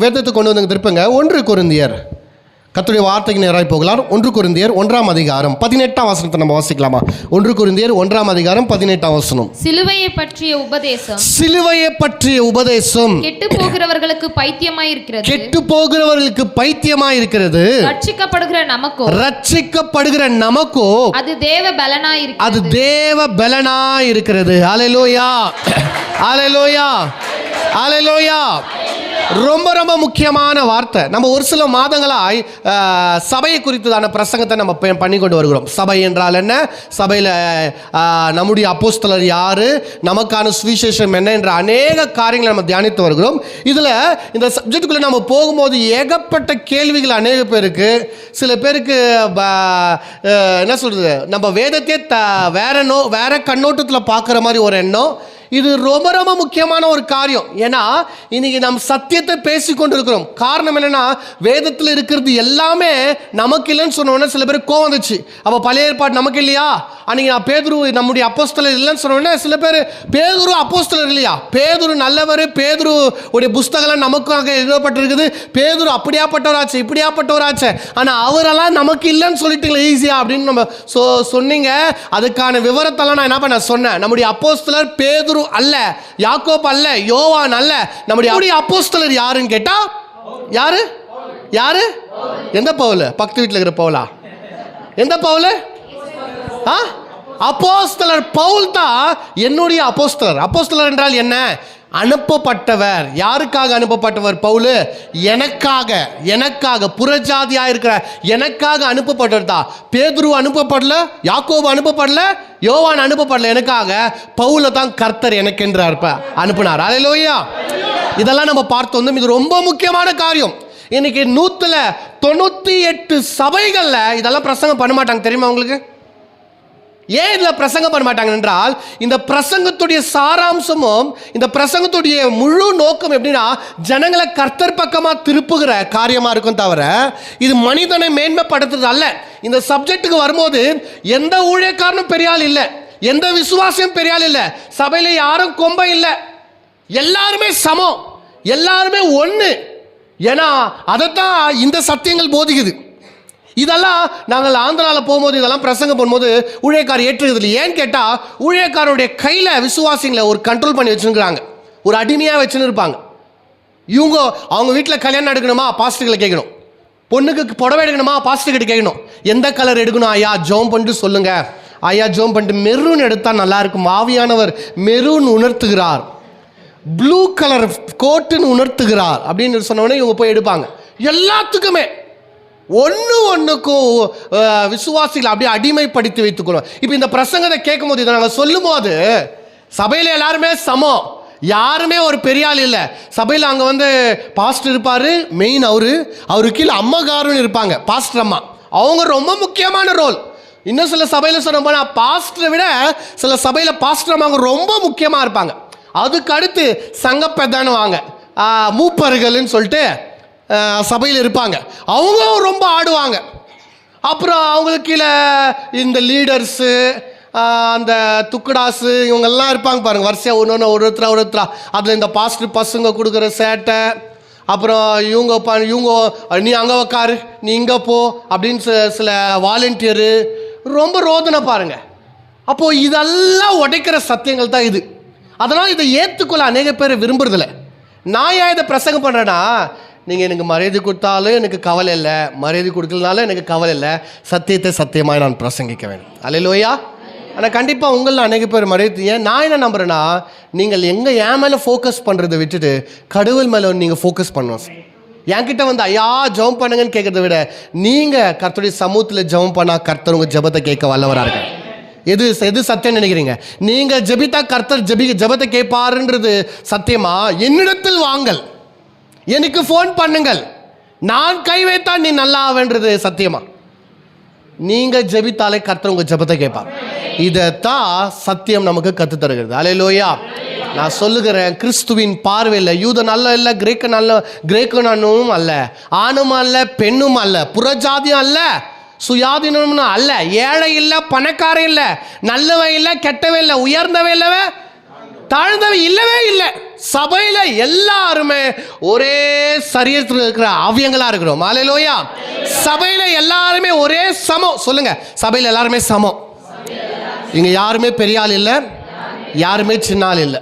வேதத்தை கொண்டு வந்து திருப்புங்க. 1 கொரிந்தியர், கர்த்தருடைய வார்த்தைக்கு நேராக போகலாம். 1 கொரிந்தியர் 1ஆம் அதிகாரம் 18ஆம் வசனத்தை நம்ம வாசிக்கலாமா? 1 கொரிந்தியர் 1ஆம் அதிகாரம் 18ஆம் வசனம். சிலுவையை பற்றிய உபதேசம், சிலுவையை பற்றிய உபதேசம் கெட்டு போகிறவர்களுக்கு பைத்தியமாய் இருக்கிறது, கெட்டு போகிறவர்களுக்கு பைத்தியமாய் இருக்கிறது. ரட்சிக்கப்படுகிற நமக்கோ அது தேவ பலனாய் இருக்கிறது, அது தேவ பலனாய் இருக்கிறது. ஹல்லேலூயா, ஹல்லேலூயா, ஹல்லேலூயா. ரொம்ப ரொம்ப முக்கியமான வார்த்தை. நம்ம ஒரு சில மாதங்களாய் சபையை குறித்ததான பிரசங்கத்தை நம்ம பண்ணி கொண்டு வருகிறோம். சபை என்றால் என்ன, சபையில் நம்முடைய அப்போஸ்தலர் யாரு, நமக்கான சுவிசேஷம் என்ன என்ற அநேக காரியங்களை நம்ம தியானித்து வருகிறோம். இதில் இந்த சப்ஜெக்டுக்குள்ளே நம்ம போகும்போது ஏகப்பட்ட கேள்விகள் அநேக பேருக்கு. சில பேருக்கு என்ன சொல்கிறது, நம்ம வேதத்தை வேற கண்ணோட்டத்தில் பார்க்குற மாதிரி ஒரு எண்ணம். இது ரொம்ப ரொம்ப முக்கியமான ஒரு காரியம். ஏன்னா இன்னைக்கு நம்ம சத்தியத்தை பேசி கொண்டிருக்கிறோம். காரணம் என்னன்னா, வேதத்தில் இருக்கிறது எல்லாமே நமக்கு இல்லைன்னு சொன்னோன்னா சில பேர் கோவம் வந்துச்சு. அப்போ பழைய ஏற்பாடு நமக்கு இல்லையா, அன்னைக்கு நான் பேதுரு நம்முடைய அப்போஸ்தலர் இல்லைன்னு சொன்னோன்னே சில பேர் பேதுரு அப்போஸ்தலர் இல்லையா, பேதுரு நல்லவர், பேதுரு உடைய புஸ்தகம்லாம் நமக்காக எழுதப்பட்டிருக்குது, பேதுரு அப்படியாப்பட்டவராச்சு இப்படியாப்பட்டவராச்சு, ஆனால் அவரெல்லாம் நமக்கு இல்லைன்னு சொல்லிட்டீங்களா ஈஸியா அப்படின்னு நம்ம சொன்னீங்க. அதுக்கான விவரத்தெல்லாம் நான் என்ன பண்ண சொன்னேன். நம்முடைய அப்போஸ்தலர் பேதுரு அல்ல, யாக்கோப் அல்ல, யோவான் அல்ல. நம்முடைய அப்போஸ்தலர் யாருன்னு கேட்டா யாரு யாரு? எந்த பவுல்? பக்கத்து வீட்டில் இருக்கிற பவுலா? எந்த பவுல்? அப்போஸ்தலர் பவுல் தான் என்னுடைய அப்போஸ்தலர். அப்போஸ்தலர் என்றால் என்ன? அனுப்பப்பட்டவர். யாருக்காக அனுப்பப்பட்டவர்? பவுல் எனக்காக புறஜாதியா இருக்கிற எனக்காக அனுப்பப்பட்டவர் தான். பேதுரு அனுப்பப்படல, யாக்கோபு அனுப்பப்படல, யோவான் அனுப்பப்படல, எனக்காக பவுல தான் கர்த்தர் எனக்கென்று அனுப்பினார். அல்லேலூயா. இதெல்லாம் நம்ம பார்த்தோம். இது ரொம்ப முக்கியமான காரியம். இன்னைக்கு 198 சபைகள்ல இதெல்லாம் பிரசங்கம் பண்ண மாட்டாங்க. தெரியுமா உங்களுக்கு? ஏன் இதில் பிரசங்கம் பண்ண மாட்டாங்க என்றால், இந்த பிரசங்கத்துடைய சாராம்சமும் இந்த பிரசங்கத்துடைய முழு நோக்கம் எப்படின்னா, ஜனங்களை கர்த்தர் பக்கமாக திருப்புகிற காரியமாக இருக்கும் தவிர இது மனிதனை மேன்மைப்படுத்துறது அல்ல. இந்த சப்ஜெக்டுக்கு வரும்போது எந்த ஊழியக்காரனும் பெரிய ஆள் இல்லை, எந்த விசுவாசியும் பெரிய ஆள் இல்லை, சபையில் யாரும் கொம்ப இல்லை, எல்லாருமே சமம், எல்லாருமே ஒன்று. ஏன்னா அதைத்தான் இந்த சத்தியங்கள் போதிக்குது. இதெல்லாம் நாங்கள் ஆந்திராவில் போகும்போது இதெல்லாம் பிரசங்கம் பண்ணும்போது ஊழியக்காரர் ஏற்றுக்கிறது. ஏன்னு கேட்டால், ஊழியக்காரருடைய கையில் விசுவாசிங்களை ஒரு கண்ட்ரோல் பண்ணி வச்சுருக்கிறாங்க, ஒரு அடிமையாக வச்சுன்னு இருப்பாங்க. அவங்க வீட்டில் கல்யாணம் எடுக்கணுமா, பாஸ்டர்களை கேட்கணும். பொண்ணுக்கு புடவை எடுக்கணுமா, பாஸ்டர்கிட்ட கேட்கணும். எந்த கலர் எடுக்கணும் ஐயா, ஜோம் பண்ணிட்டு சொல்லுங்க ஐயா, ஜோம் பண்ணிட்டு மெரூன் எடுத்தால் நல்லா இருக்கும், ஆவியானவர் மெரூன் உணர்த்துகிறார், ப்ளூ கலர் கோட்டுன்னு உணர்த்துகிறார் அப்படின்னு சொன்னோடனே இவங்க போய் எடுப்பாங்க. எல்லாத்துக்குமே ஒன்றுக்கும் விசுவாசிகளை அப்படியே அடிமைப்படுத்தி வைத்துக்கணும். இப்போ இந்த பிரசங்கத்தை கேட்கும் போது, இதை நாங்கள் சொல்லும் போது, சபையில் எல்லாருமே சமம், யாருமே ஒரு பெரிய ஆள் இல்லை. சபையில் அங்கே பாஸ்டர் இருப்பார், மெயின் அவரு கீழே அம்மாக்காரன்னு இருப்பாங்க, பாஸ்டர் அம்மா. அவங்க ரொம்ப முக்கியமான ரோல். இன்னும் சில சபையில் சொன்ன போனால் பாஸ்டரை விட சில சபையில் பாஸ்டர் அம்மா ரொம்ப முக்கியமாக இருப்பாங்க. அதுக்கு அடுத்து சங்கப்பெதான்னு வாங்க, மூப்பர்கள்னு சொல்லிட்டு சபையில் இருப்பாங்க, அவங்க ரொம்ப ஆடுவாங்க. அப்புறம் அவங்களுக்கு கீழே இந்த லீடர்ஸு, அந்த துக்குடாஸு, இவங்கெல்லாம் இருப்பாங்க பாருங்கள், வரிசையாக ஒருத்தரா. அதில் இந்த பாஸ்டர் பசங்க கொடுக்குற சேட்டை, அப்புறம் இவங்க நீ அங்கே உக்காரு, நீ இங்கே போ அப்படின்னு சில வாலண்டியரு ரொம்ப ரோதனை பாருங்கள். அப்போது இதெல்லாம் உடைக்கிற சத்தியங்கள் தான் இது. அதனால் இதை ஏற்றுக்கொள்ள அநேக பேர் விரும்புறதில்ல. நான் ஏன் இதை பிரசங்கம் பண்ணுறேன்னா, நீங்கள் எனக்கு மரியாதை கொடுத்தாலும் எனக்கு கவலை இல்லை, மரியாதை கொடுக்கலனாலும் எனக்கு கவலை இல்லை, சத்தியத்தை சத்தியமாக நான் பிரசங்கிக்க வேண்டும். அல்லேலூயா. ஆனால் கண்டிப்பாக உங்களில் அநேக பேர் மரியாதை. ஏன் நான் என்ன நம்புகிறேன்னா, நீங்கள் என் மேலே ஃபோக்கஸ் பண்ணுறதை விட்டுட்டு கடவுள் மேலே நீங்கள் ஃபோக்கஸ் பண்ணணும். என்கிட்ட ஐயா ஜெபம் பண்ணுங்கன்னு கேட்குறத விட, நீங்கள் கர்த்தருடைய சமூகத்தில் ஜெபம் பண்ணால் கர்த்தர் உங்கள் ஜெபத்தை கேட்க வல்லவராக இருக்காங்க. எது சத்தியம் நினைக்கிறீங்க? நீங்கள் ஜெபித்தா கர்த்தர் ஜெபத்தை கேட்பாருன்றது சத்தியமா? என்னிடத்தில் வாங்கள், எனக்கு ஃபோன் பண்ணுங்கள், நான் கை வைத்தா நீ நல்லா ஆவேன்றது சத்தியமா? நீங்கள் ஜெபித்தாலே கர்த்தர் உங்கள் ஜெபத்தை கேட்பார். இதைத்தான் சத்தியம் நமக்கு கற்றுத்தருகிறது. அல்லேலூயா. நான் சொல்லுகிறேன், கிறிஸ்துவின் பார்வையில் யூதன் அல்ல இல்லை, கிரேக்கனும் அல்ல, ஆணும் அல்ல, பெண்ணும் அல்ல, புறஜாதியும் அல்ல, சுயாதீனம்னு அல்ல, ஏழை இல்லை, பணக்காரன் இல்லை, நல்லவன் இல்லை, கெட்டவன் இல்லை, உயர்ந்தவன் இல்லவே தாழ்ந்தவன் இல்லவே இல்லை. சபையில எல்லாருமே ஒரே சரீரத்தில் இருக்கிற அவயங்களா இருக்கிறோம். அல்லேலூயா. சபையில எல்லாருமே ஒரே சமம். சொல்லுங்க, சபையில எல்லாருமே சமம். இங்க யாருமே பெரிய ஆள் இல்லை, யாருமே சின்ன ஆள் இல்லை,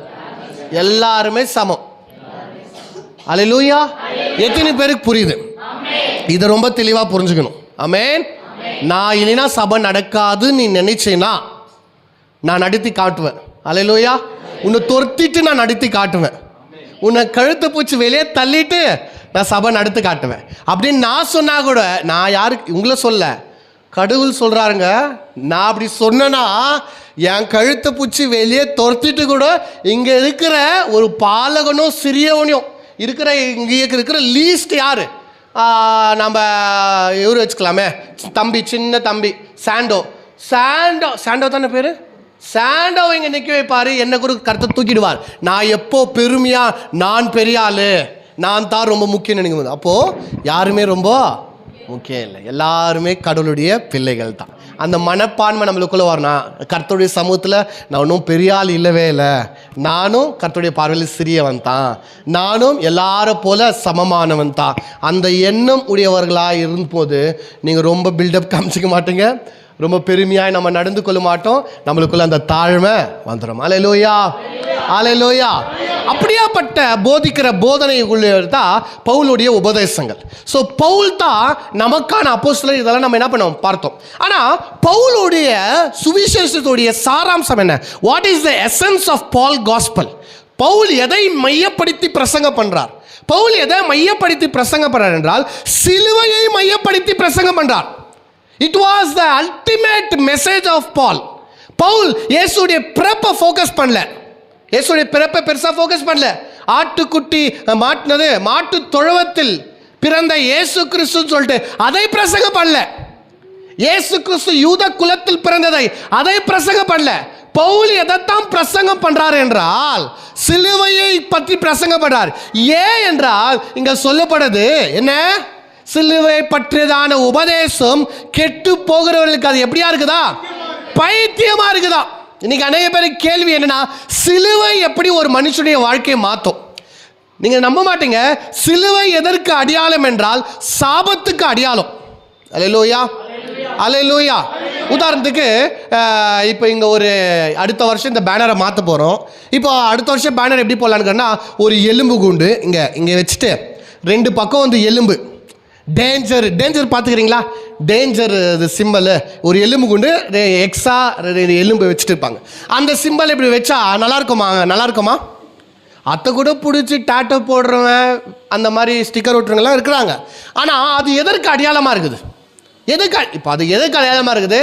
எல்லாருமே சமம். அல்லேலூயா. எத்தனை பேருக்கு புரியுது? இதை ரொம்ப தெளிவா புரிஞ்சுக்கணும். ஆமென். நான் இல்லைனா சபை நடக்காது நீ நினைச்சேன்னா நான் நடத்தி காட்டுவேன். அல்லேலூயா. உன்னை தொர்த்திட்டு நான் நடத்தி காட்டுவேன். உன்னை கழுத்தை பூச்சி வெளியே தள்ளிட்டு நான் சபை நடத்தி காட்டுவேன் அப்படின்னு நான் சொன்னா கூட, நான் யாருக்கு உங்களை சொல்ல, கடவுள் சொல்றாருங்க. நான் அப்படி சொன்னேன்னா என் கழுத்தை பூச்சி வெளியே துரத்திட்டு கூட இங்க இருக்கிற ஒரு பாலகனும் சிறியவனையும் இருக்கிற இங்கே இருக்கிற லீஸ்ட் யாரு, நம்ம இவரு வச்சுக்கலாமே, தம்பி, சின்ன தம்பி சாண்டோ தானே பேரு, சாண்டோ இங்க நிக்க வைப்பாரு, என்ன கூட கருத்தை தூக்கிடுவார். நான் எப்போ பெருமையா நான் பெரிய ஆளு, நான் தான் ரொம்ப முக்கியம் நினைக்கும் போது, அப்போ யாருமே ரொம்ப முக்கியம் இல்லை, எல்லாருமே கடவுளுடைய பிள்ளைகள் தான். அந்த மனப்பான்மை நம்மளுக்குள்ள வரணும். கர்த்தருடைய சமூகத்தில் நான் ஒன்றும் பெரிய ஆள் இல்லவே இல்லை, நானும் கர்த்தருடைய பார்வையில் சிறியவன் தான், நானும் எல்லாரும் போல சமமானவன் தான். அந்த எண்ணம் உடையவர்களாக இருந்தபோது நீங்கள் ரொம்ப பில்டப் காமிச்சிக்க மாட்டீங்க, ரொம்ப பெருமையாக நம்ம நடந்து கொள்ள மாட்டோம், நம்மளுக்குள்ள அந்த தாழ்மை வந்துடும். அல்லேலூயா, அல்லேலூயா. அப்படியாப்பட்ட போதிக்கிற போதனைக்குள்ளே தான் பவுலுடைய உபதேசங்கள். ஸோ பவுல் தான் நமக்கான அப்போஸ்தலர். இதெல்லாம் நம்ம என்ன பண்ணோம் பார்த்தோம். ஆனால் பவுலுடைய சுவிசேஷத்துடைய சாராம்சம் என்ன? What is the essence of Paul gospel? பவுல் எதை மையப்படுத்தி பிரசங்கம் பண்றார்? பவுல் எதை மையப்படுத்தி பிரசங்கம் பண்றார் என்றால் சிலுவையை மையப்படுத்தி பிரசங்கம் பண்றார். It was the ultimate message of Paul. Pavul இயேசுடைய பிறப்பை ஃபோக்கஸ் பண்ணல, இயேசுடைய பிறப்பை பெருசா ஃபோக்கஸ் பண்ணல. ஆட்டுக்குட்டி மாட்டினது மாட்டு தொழுவத்தில் பிறந்த இயேசு கிறிஸ்துன்னு சொல்லிட்டு அதை பிரசங்கம் பண்ணல. இயேசு கிறிஸ்து யூத குலத்தில் பிறந்ததை அதை பிரசங்கம் பண்ணல. பவுல் எதைத்தான் பிரசங்கம் பண்றார் என்றால் சிலுவையை பற்றி பிரசங்கம் பண்றார். ஏன் என்றால் இங்க சொல்லப்படுது என்ன? சிலுவை பற்றியதான உபதேசம் கெட்டு போகிறவர்களுக்கு அது எப்படியா இருக்குதா? பைத்தியமா இருக்குதா? இன்னைக்கு அநேக பேருக்கு கேள்வி என்னன்னா, சிலுவை எப்படி ஒரு மனுஷனுடைய வாழ்க்கையை மாற்றும்? நீங்க நம்ப மாட்டீங்க. சிலுவை எதற்கு அடையாளம் என்றால் சாபத்துக்கு அடையாளம். அல்லேலூயா, அல்லேலூயா. உதாரணத்துக்கு இப்போ இங்கே ஒரு அடுத்த வருஷம் இந்த பேனரை மாற்ற போகிறோம். இப்போ அடுத்த வருஷம் பேனர் எப்படி போடலான்னு, ஒரு எலும்பு கூண்டு இங்கே வச்சுட்டு ரெண்டு பக்கம் வந்து எலும்பு, டேஞ்சர் பார்த்துக்கிறீங்களா? டேஞ்சர் சிம்பல், ஒரு எலும்பு கொண்டு எக்ஸா எலும்பு வச்சுட்டு இருப்பாங்க. அந்த சிம்பல் இப்படி வச்சா நல்லா இருக்குமா? அத்தை கூட பிடிச்சி டாட்டோ போடுறவன், அந்த மாதிரி ஸ்டிக்கர் ஓட்டுறவங்கலாம் இருக்கிறாங்க. ஆனால் அது எதற்கு அடையாளமாக இருக்குது? இப்போ அது எதுக்கு அடையாளமாக இருக்குது?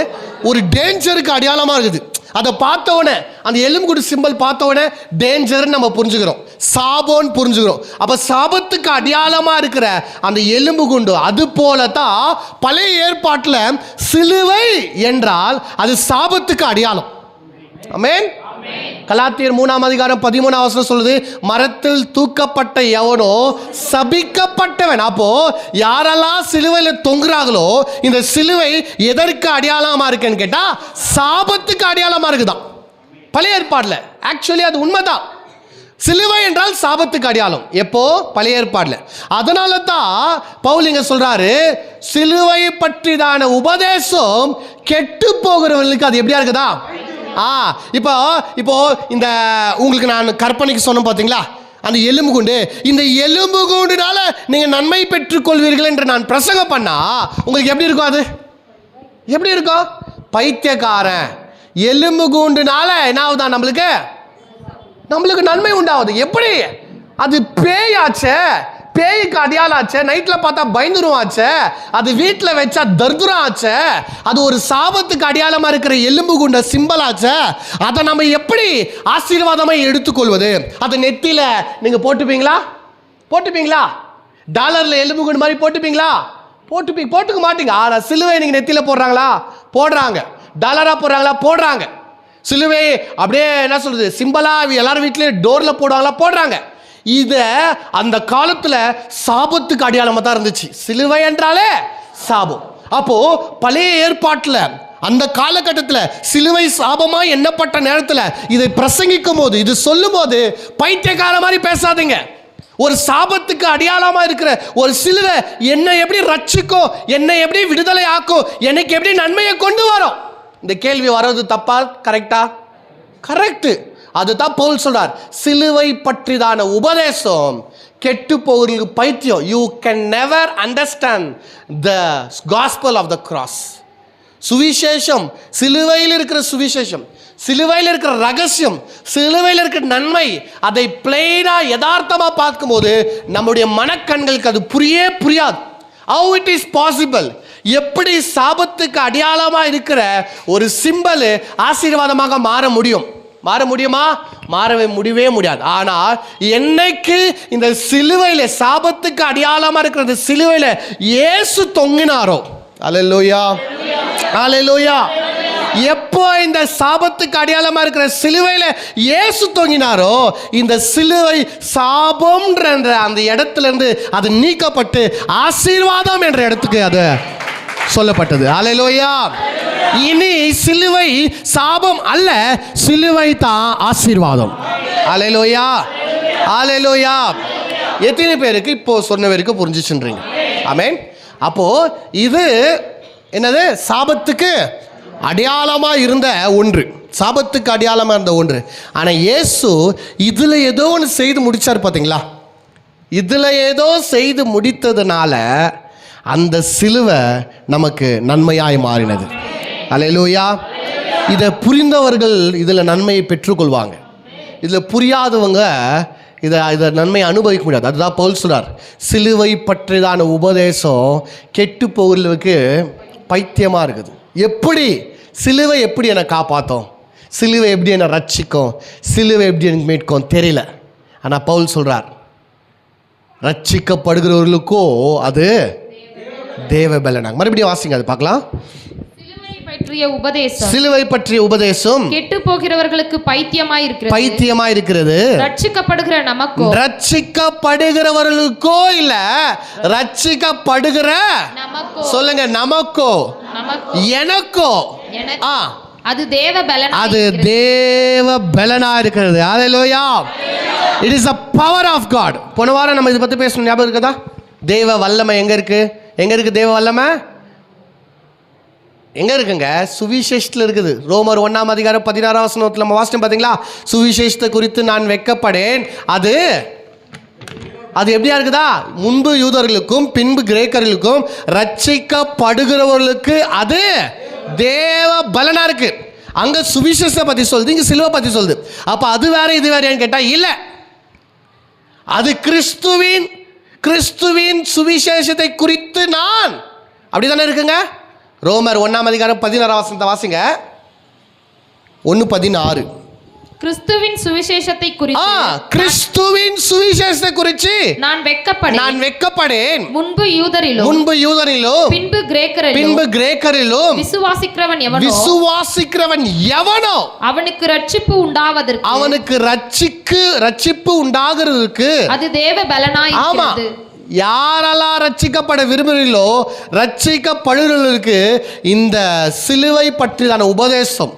ஒரு டேஞ்சருக்கு அடையாளமாக இருக்குது. அதை பார்த்தவொடனே, அந்த எலும்புக்கூடு சிம்பல் பார்த்தவொடனே டேஞ்சர்னு நம்ம புரிஞ்சுக்கிறோம், சாபோன்னு புரிஞ்சுக்கிறோம். அப்போ சாபத்துக்கு அடையாளமாக இருக்கிற அந்த எலும்பு குண்டு, அது போல தான் பழைய ஏற்பாட்டில் சிலுவை என்றால் அது சாபத்துக்கு அடையாளம். ஆமென். கலாத்தியர் 3:13 சொல்லுது, மரத்தில் தூக்கப்பட்ட எவனோ சபிக்கப்பட்டவன். அப்போ யாரெல்லாம் சிலுவையில் தொங்குறாங்களோ இந்த சிலுவை எதற்கு அடையாளமா இருக்குன்னு கேட்டா சாபத்துக்கு அடையாளமா இருக்குதான் பழைய ஏற்பாடுல. ஆக்சுவலி அது உண்மைதான். சிலுவை என்றால் சாபத்துக்கு அடையாளம். எப்போ? பழைய ஏற்பாடுல. அதனால தான் பவுல் இங்க சொல்றாரு, சிலுவை பற்றிதான உபதேசம் கெட்டு போகிறவர்களுக்கு அது எப்படியா இருக்குதா? இப்போ இந்த உங்களுக்கு நான் கற்பனைக்கு சொன்னேன் பார்த்தீங்களா, அந்த எலும்பு கூண்டு, இந்த எலும்பு கூண்டுனால நீங்கள் நன்மை பெற்றுக்கொள்வீர்கள் என்று நான் பிரசங்கம் பண்ணா உங்களுக்கு எப்படி இருக்கும்? அது எப்படி இருக்கும்? பைத்தியக்காரன். எலும்பு கூண்டுனால என்ன ஆகுதா? நம்மளுக்கு நன்மை உண்டாகுது. எப்படி? அது பேயாச்சே, பேய்க்கு அடையாளம் ஆச்சே, நைட்டில் பார்த்தா பயந்துரும் ஆச்சே, அது வீட்டில் வச்சா தர்துரம் ஆச்சே, அது ஒரு சாபத்துக்கு அடையாளமாக இருக்கிற எலும்பு குண்ட சிம்பல் ஆச்சே, அதை நம்ம எப்படி ஆசீர்வாதமாக எடுத்துக்கொள்வது? அதை நெத்தியில் நீங்கள் போட்டுப்பீங்களா? டாலரில் எலும்பு குண்டு மாதிரி போட்டுக்க மாட்டீங்க. ஆனால் சிலுவை நீங்கள் நெத்தியில் போடுறாங்களா? போடுறாங்க. டாலராக போடுறாங்களா? போடுறாங்க. சிலுவை அப்படியே என்ன சொல்றது, சிம்பலா எல்லாரும் வீட்லேயும் டோரில் போடுவாங்களா? போடுறாங்க. இத அந்த காலத்துல சாபத்துக்கு அடையாளமா தான் இருந்துச்சு. சிலுவை என்றாலே சாபம். அப்போ பழைய ஏற்பாட்டில் அந்த காலகட்டத்தில் சிலுவை சாபமா எண்ணப்பட்ட நேரத்தில் இதை பிரசங்கிக்கும் போது, இது சொல்லும் போது பைத்தியக்கார மாதிரி பேசாதீங்க. ஒரு சாபத்துக்கு அடையாளமா இருக்கிற ஒரு சிலுவை என்னை எப்படி ரட்சிக்கும், என்னை எப்படி விடுதலை ஆக்கும், எனக்கு எப்படி நன்மையை கொண்டு வரும்? இந்த கேள்வி வர்றது தப்பா கரெக்டா? கரெக்ட். அதுதான் பவுல் சொல்றார், சிலுவை பற்றிதான உபதேசம் கெட்டு போகிறதுக்கு பைத்தியம். You can never understand the gospel of the cross. சுவிசேஷம், சிலுவையில் இருக்கிற சுவிசேஷம், சிலுவையில் இருக்கிற ரகசியம், சிலுவையில் இருக்கிற நன்மை, அதை பிளெயினா யதார்த்தமா பார்க்கும்போது நம்முடைய மனக்கண்களுக்கு அது புரியாது. How it is possible? எப்படி சாபத்துக்கு அடையாளமா இருக்கிற ஒரு சிம்பல் ஆசீர்வாதமாக மாற முடியும்? மாற முடியுமா? முடியவே முடியாது. ஆனால் என்னைக்கு இந்த சிலுவையில் சாபத்துக்கு அடையாளமா இருக்கிற இந்த சிலுவையில் இயேசு தொங்கினாரோ, அல்லேலூயா அல்லேலூயா, எப்போ இந்த சாபத்துக்கு அடையாளமா இருக்கிற சிலுவையில் இயேசு தொங்கினாரோ, இந்த சிலுவை சாபம்ன்ற அந்த இடத்துல இருந்து அது நீக்கப்பட்டு ஆசீர்வாதம் என்ற இடத்துக்கு அது சொல்லப்பட்டது. அல்லேலூயா. இனி சிலுவை சாபம் அல்ல, சிலுவை தான் ஆசீர்வாதம். அல்லேலூயா அல்லேலூயா. எத்தனை பேருக்கு இப்போ சொன்னவருக்கு புரிஞ்சிச்சுன்றீங்க? ஆமென். அப்போ இது என்னது? சாபத்துக்கு அடையாளமா இருந்த ஒன்று, சாபத்துக்கு அடையாளமா இருந்த ஒன்று. ஆனா இயேசு இதுல ஏதோ ஒன்று செய்து முடிச்சார் பாத்தீங்களா? இதுல ஏதோ செய்து முடித்ததுனால அந்த சிலுவை நமக்கு நன்மையாய் மாறினது. அல்லேலூயா. இதை புரிந்தவர்கள் இதில் நன்மையை பெற்றுக்கொள்வாங்க. இதில் புரியாதவங்க இதை நன்மையை அனுபவிக்க முடியாது. அதுதான் பவுல் சொல்றார், சிலுவை பற்றிதான உபதேசம் கெட்டு போகிறதுக்கு பைத்தியமாக இருக்குது. எப்படி சிலுவை எப்படி என்னை காப்பாற்றும், சிலுவை எப்படி என்னை ரட்சிக்கும், சிலுவை எப்படி எனக்கு மீட்கும் தெரியல. ஆனால் பவுல் சொல்றார், ரட்சிக்கப்படுகிறவர்களுக்கோ அது தேவ பலனாக. மறுபடியும் வாசிங்க, அது பார்க்கலாம். சிலுவை பற்றிய உபதேசம் கெட்டு போகிறவர்களுக்கு பைத்தியமாய் இருக்கிறது. ரட்சிக்கப்படுகிறவர்களுக்கோ இல்ல, ரட்சிக்கப்படுகிற, சொல்லுங்க, நமக்கோ, எனக்கோ, அது தேவ பலனா இருக்கிறது. Hallelujah. It is a power of God. போன வாரம் நம்ம இதை பத்தி பேசணும், ஞாபகம் இருக்குதா? தேவ வல்லமை எங்க இருக்கு? எங்க இருக்கு தேவ வல்லமை? எங்க இருக்குங்க? சுவிசேஷத்தில் இருக்குது. ரோமர் 1:16 நம்ம வாசிச்சோம் பாத்தீங்களா? சுவிசேஷத்தை குறித்து நான் வெட்கப்படேன். அது எப்படியா இருக்குதா? முன்பு யூதர்களுக்கும் பின்பு கிரேக்கர்களுக்கும் ரட்சிக்கப்படுகிறவர்களுக்கு அது தேவ பலனா இருக்கு. அங்க சுவிசேஷத்தை பத்தி சொல்லுது, இங்க சிலுவை பத்தி சொல்லுது. அப்ப அது வேற இது வேறையான்னு கேட்டா இல்ல, அது கிறிஸ்துவின் சுவிசேஷத்தை குறித்து நான், அப்படிதானே இருக்குங்க. ரோமர் 1:16 வாசிங்க. 1:16. கிறிஸ்துவின் சுவிசேஷத்தை குறித்து நான் வெட்கப்படேன். முன்பு யூதரிலும் பின்பு கிரேக்கரிலும் விசுவாசிக்கிறவன் எவனோ அவனுக்கு ரட்சிப்பு உண்டாகிறதுக்கு அது தேவ பலனாய் இருக்கிறது. யாரெல்லாம் ரட்சிக்கப்பட விரும்புகிறீர்களோ, ரட்சிக்கப்படுகிறவர்களுக்கு இந்த சிலுவை பற்றிதான உபதேசம்,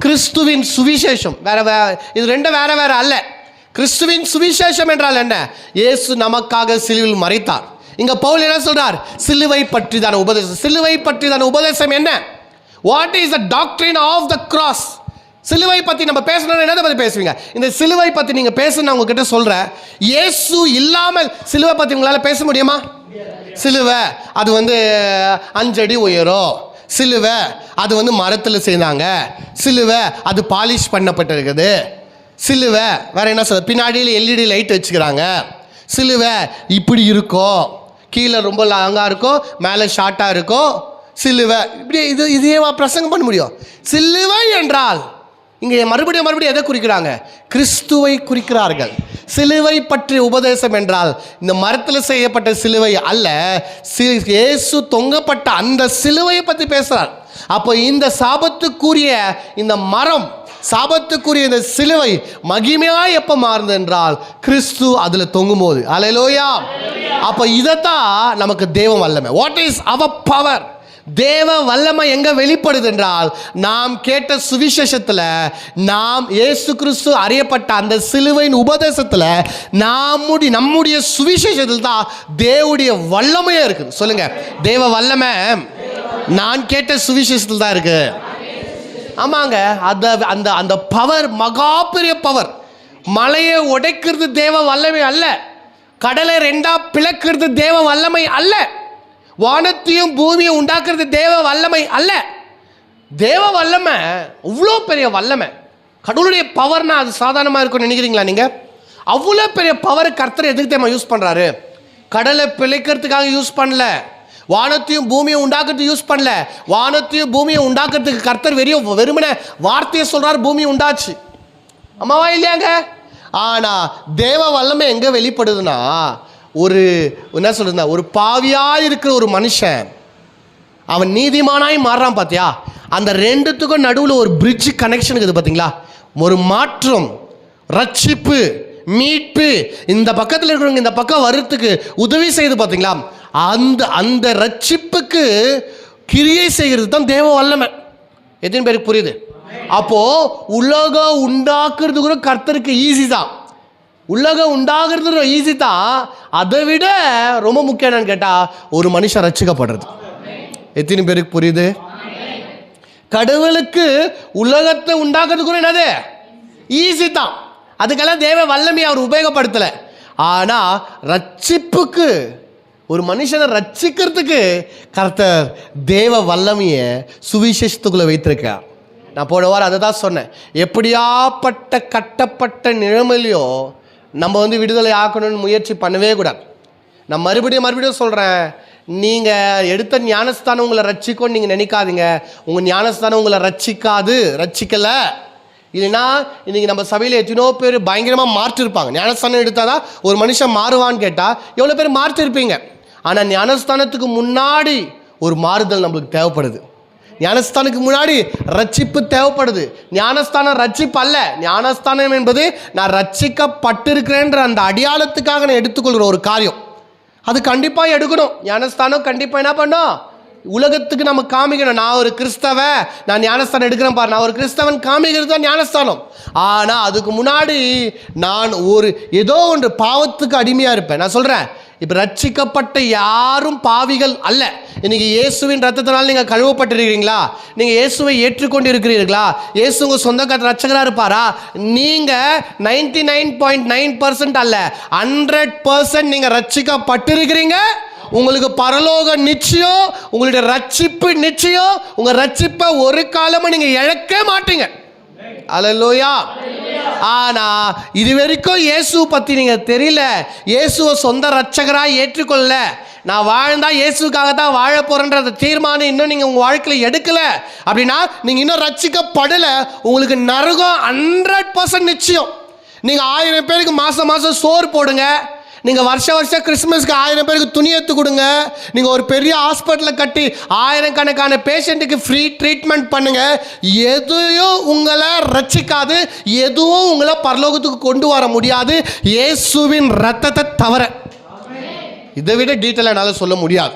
கிறிஸ்துவின் சுவிசேஷம், இது ரெண்டும் வேற அல்ல. கிறிஸ்துவின் சுவிசேஷம் என்றால் என்ன? இயேசு நமக்காக சிலுவையில் மரித்தார். இங்க பவுல் என்ன சொல்றார்? சிலுவை பற்றிதான உபதேசம். சிலுவை பற்றிதான உபதேசம் என்ன? What is the doctrine of the cross? சிலுவை பற்றி நம்ம பேசணும்னு என்னதை பற்றி பேசுவீங்க? இந்த சிலுவை பற்றி நீங்கள் பேசணும், நான் உங்ககிட்ட சொல்கிறேன். இயேசு இல்லாமல் சிலுவை பற்றி உங்களால் பேச முடியுமா? சிலுவை அது 5 அடி உயரம், சிலுவை அது மரத்தில் செய்தாங்க, சிலுவை அது பாலிஷ் பண்ணப்பட்டிருக்குது, சிலுவை வேற என்ன சொல்ல, பின்னாடியில் LED லைட் வச்சுக்கிறாங்க, சிலுவை இப்படி இருக்கும், கீழே ரொம்ப லாங்காக இருக்கும், மேலே ஷார்ட்டாக இருக்கும், சிலுவை இப்படி இதையே பிரசங்கம் பண்ண முடியும்? சிலுவை என்றால் இங்கே மறுபடியும் எதை குறிக்கிறாங்க? கிறிஸ்துவை குறிக்கிறார்கள். சிலுவை பற்றிய உபதேசம் என்றால் இந்த மரத்தில் செய்யப்பட்ட சிலுவை அல்ல, இயேசு தொங்கப்பட்ட அந்த சிலுவையை பற்றி பேசுகிறார். அப்போ இந்த சாபத்துக்குரிய இந்த மரம், சாபத்துக்குரிய இந்த சிலுவை மகிமையாய் எப்போ மாறுது என்றால் கிறிஸ்து அதில் தொங்கும் போது. அல்லேலூயா. அப்போ இதைத்தான் நமக்கு தேவ வல்லமை. What is our power? தேவ வல்லமை எங்க வெளிப்படுது என்றால், நாம் கேட்ட சுவிசேஷத்துல, நாம் இயேசு கிறிஸ்து அறியப்பட்ட அந்த சிலுவையின் உபதேசத்துல, நம்முடைய சுவிசேஷத்தில் தான் தேவனுடைய வல்லமையே இருக்குது. சொல்லுங்க, தேவ வல்லமை நான் கேட்ட சுவிசேஷத்தில் தான் இருக்கு. ஆமாங்க, அந்த அந்த பவர் மகா பெரிய பவர். மலையை உடைக்கிறது தேவ வல்லமை அல்ல, கடலை ரெண்டா பிளக்கிறது தேவ வல்லமை அல்ல, வானத்தையும் பூமியை உண்டாக்குறது தேவ வல்லமை அல்ல. தேவ வல்லமை அவ்வளோ பெரிய வல்லமை. கடவுளுடைய பவர்னா அது சாதாரணமாக இருக்கும்னு நினைக்கிறீங்களா நீங்கள்? அவ்வளோ பெரிய பவர் கர்த்தர் எதுக்கு தேவை யூஸ் பண்ணுறாரு? கடலை பிழைக்கிறதுக்காக யூஸ் பண்ணல, வானத்தையும் பூமியை உண்டாக்குறதுக்கு யூஸ் பண்ணல. வானத்தையும் பூமியை உண்டாக்குறதுக்கு கர்த்தர் வெறுமனே வார்த்தையை சொல்கிறார், பூமி உண்டாச்சு. அம்மாவா இல்லையாங்க? ஆனால் தேவ வல்லமை எங்கே வெளிப்படுதுன்னா, என்ன சொல்றதுன்னா, ஒரு பாவியாக இருக்கிற ஒரு மனுஷன் அவன் நீதிமானாய் மாறுறான் பார்த்தியா? அந்த ரெண்டுத்துக்கும் நடுவில் ஒரு பிரிட்ஜ் கனெக்ஷன் இருக்குது பார்த்தீங்களா? ஒரு மாற்றம், ரட்சிப்பு, மீட்பு இந்த பக்கத்தில் இருக்கிறவங்க இந்த பக்கம் வர்றதுக்கு உதவி செய்யுது பார்த்தீங்களா? அந்த ரட்சிப்புக்கு கிரியை செய்கிறது தான் தேவ வல்லமை. எத்தனை பேருக்கு புரியுது? அப்போ உலகம் உண்டாக்குறது கூட கர்த்தருக்கு ஈஸி தான். உலகம் உண்டாகிறது ஈஸி தான். அதை விட ரொம்ப முக்கியம் என்னன்னு கேட்டால், ஒரு மனுஷன் ரட்சிக்கப்படுறது. எத்தனை பேருக்கு புரியுது? கடவுளுக்கு உலகத்தை உண்டாக்குறது கூட என்னது ஈஸி தான். அதுக்கெல்லாம் தேவ வல்லமையை அவர் உபயோகப்படுத்தலை. ஆனால் ரட்சிப்புக்கு, ஒரு மனுஷனை ரட்சிக்கிறதுக்கு கர்த்தர் தேவ வல்லமையை சுவிசேஷத்துக்குள்ளே வைத்திருக்கார். நான் போன வாரம் அதை தான் சொன்னேன். எப்படியாப்பட்ட கட்டப்பட்ட நிலைமையிலையோ நம்ம விடுதலை ஆக்கணும்னு முயற்சி பண்ணவே கூடாது. நான் மறுபடியும் சொல்கிறேன், நீங்கள் எடுத்த ஞானஸ்தானம் உங்களை ரட்சிக்கும்னு நீங்கள் நினைக்காதீங்க. உங்கள் ஞானஸ்தானம் உங்களை ரட்சிக்கலை. இல்லைன்னா இன்றைக்கி நம்ம சபையில் எத்தனோ பேர் பயங்கரமாக மாற்றிருப்பாங்க. ஞானஸ்தானம் எடுத்தால் தான் ஒரு மனுஷன் மாறுவான்னு கேட்டால் எவ்வளோ பேர் மாற்றிருப்பீங்க. ஆனால் ஞானஸ்தானத்துக்கு முன்னாடி ஒரு மாறுதல் நம்மளுக்கு தேவைப்படுது. ஞானஸ்தானுக்கு முன்னாடி ரட்சிப்பு தேவைப்படுது. ஞானஸ்தானம் ரட்சிப்பு அல்ல. ஞானஸ்தானம் என்பது நான் ரட்சிக்கப்பட்டிருக்கிறேன்ற அந்த அடையாளத்துக்காக நான் எடுத்துக்கொள்கிற ஒரு காரியம். அது கண்டிப்பாக எடுக்கணும். ஞானஸ்தானம் கண்டிப்பாக என்ன பண்ணோம், உலகத்துக்கு நம்ம காமிக்கணும். நான் ஒரு கிறிஸ்தவன், நான் ஞானஸ்தானம் எடுக்கிறேன் பாரு, நான் ஒரு கிறிஸ்தவன் காமிக்கிறது தான் ஞானஸ்தானம். ஆனால் அதுக்கு முன்னாடி நான் ஏதோ ஒன்று பாவத்துக்கு அடிமையாக இருப்பேன். நான் சொல்கிறேன், இப்போ ரட்சிக்கப்பட்ட யாரும் பாவிகள் அல்ல. இன்னைக்கு இயேசுவின் ரத்தத்தினால் நீங்கள் கழுவப்பட்டிருக்கிறீங்களா? நீங்கள் இயேசுவை ஏற்றுக்கொண்டு இருக்கிறீர்களா? இயேசு உங்கள் சொந்த ரட்சகராக இருப்பாரா? நீங்கள் 99.9% அல்ல, 100% நீங்கள் ரட்சிக்கப்பட்டிருக்கிறீங்க. உங்களுக்கு பரலோக நிச்சயம், உங்களுடைய ரட்சிப்பு நிச்சயம். உங்கள் ரட்சிப்பை ஒரு காலமும் நீங்கள் இழக்க மாட்டீங்க. அல்லேலூயா. ஆனா இது வரைக்கும் இயேசு பத்தி நீங்க தெரியல, இயேசுவை சொந்த ரட்சகராக ஏற்றுக்கொள்ள, நான் வாழ்ந்தா இயேசுக்காக தான் வாழ போறேன்ற தீர்மானம் இன்னும் நீங்க உங்க வாழ்க்கையில எடுக்கல அப்படின்னா நீங்க இன்னும் ரட்சிக்கப்படல. உங்களுக்கு நரகம் 100% நிச்சயம். நீங்க 1000 பேருக்கு மாசம் சோறு போடுங்க, நீங்கள் வருஷம் கிறிஸ்மஸ்க்கு 1000 பேருக்கு துணி எடுத்து கொடுங்க, நீங்கள் ஒரு பெரிய ஹாஸ்பிட்டலை கட்டி 1000கணக்கான பேஷண்ட்டுக்கு ஃப்ரீ ட்ரீட்மெண்ட் பண்ணுங்கள், எதையும் உங்களை ரட்சிக்காது, எதுவும் உங்களை பரலோகத்துக்கு கொண்டு வர முடியாது இயேசுவின் ரத்தத்தை தவிர. இதை விட டீட்டெயிலாக என்னால் சொல்ல முடியாது.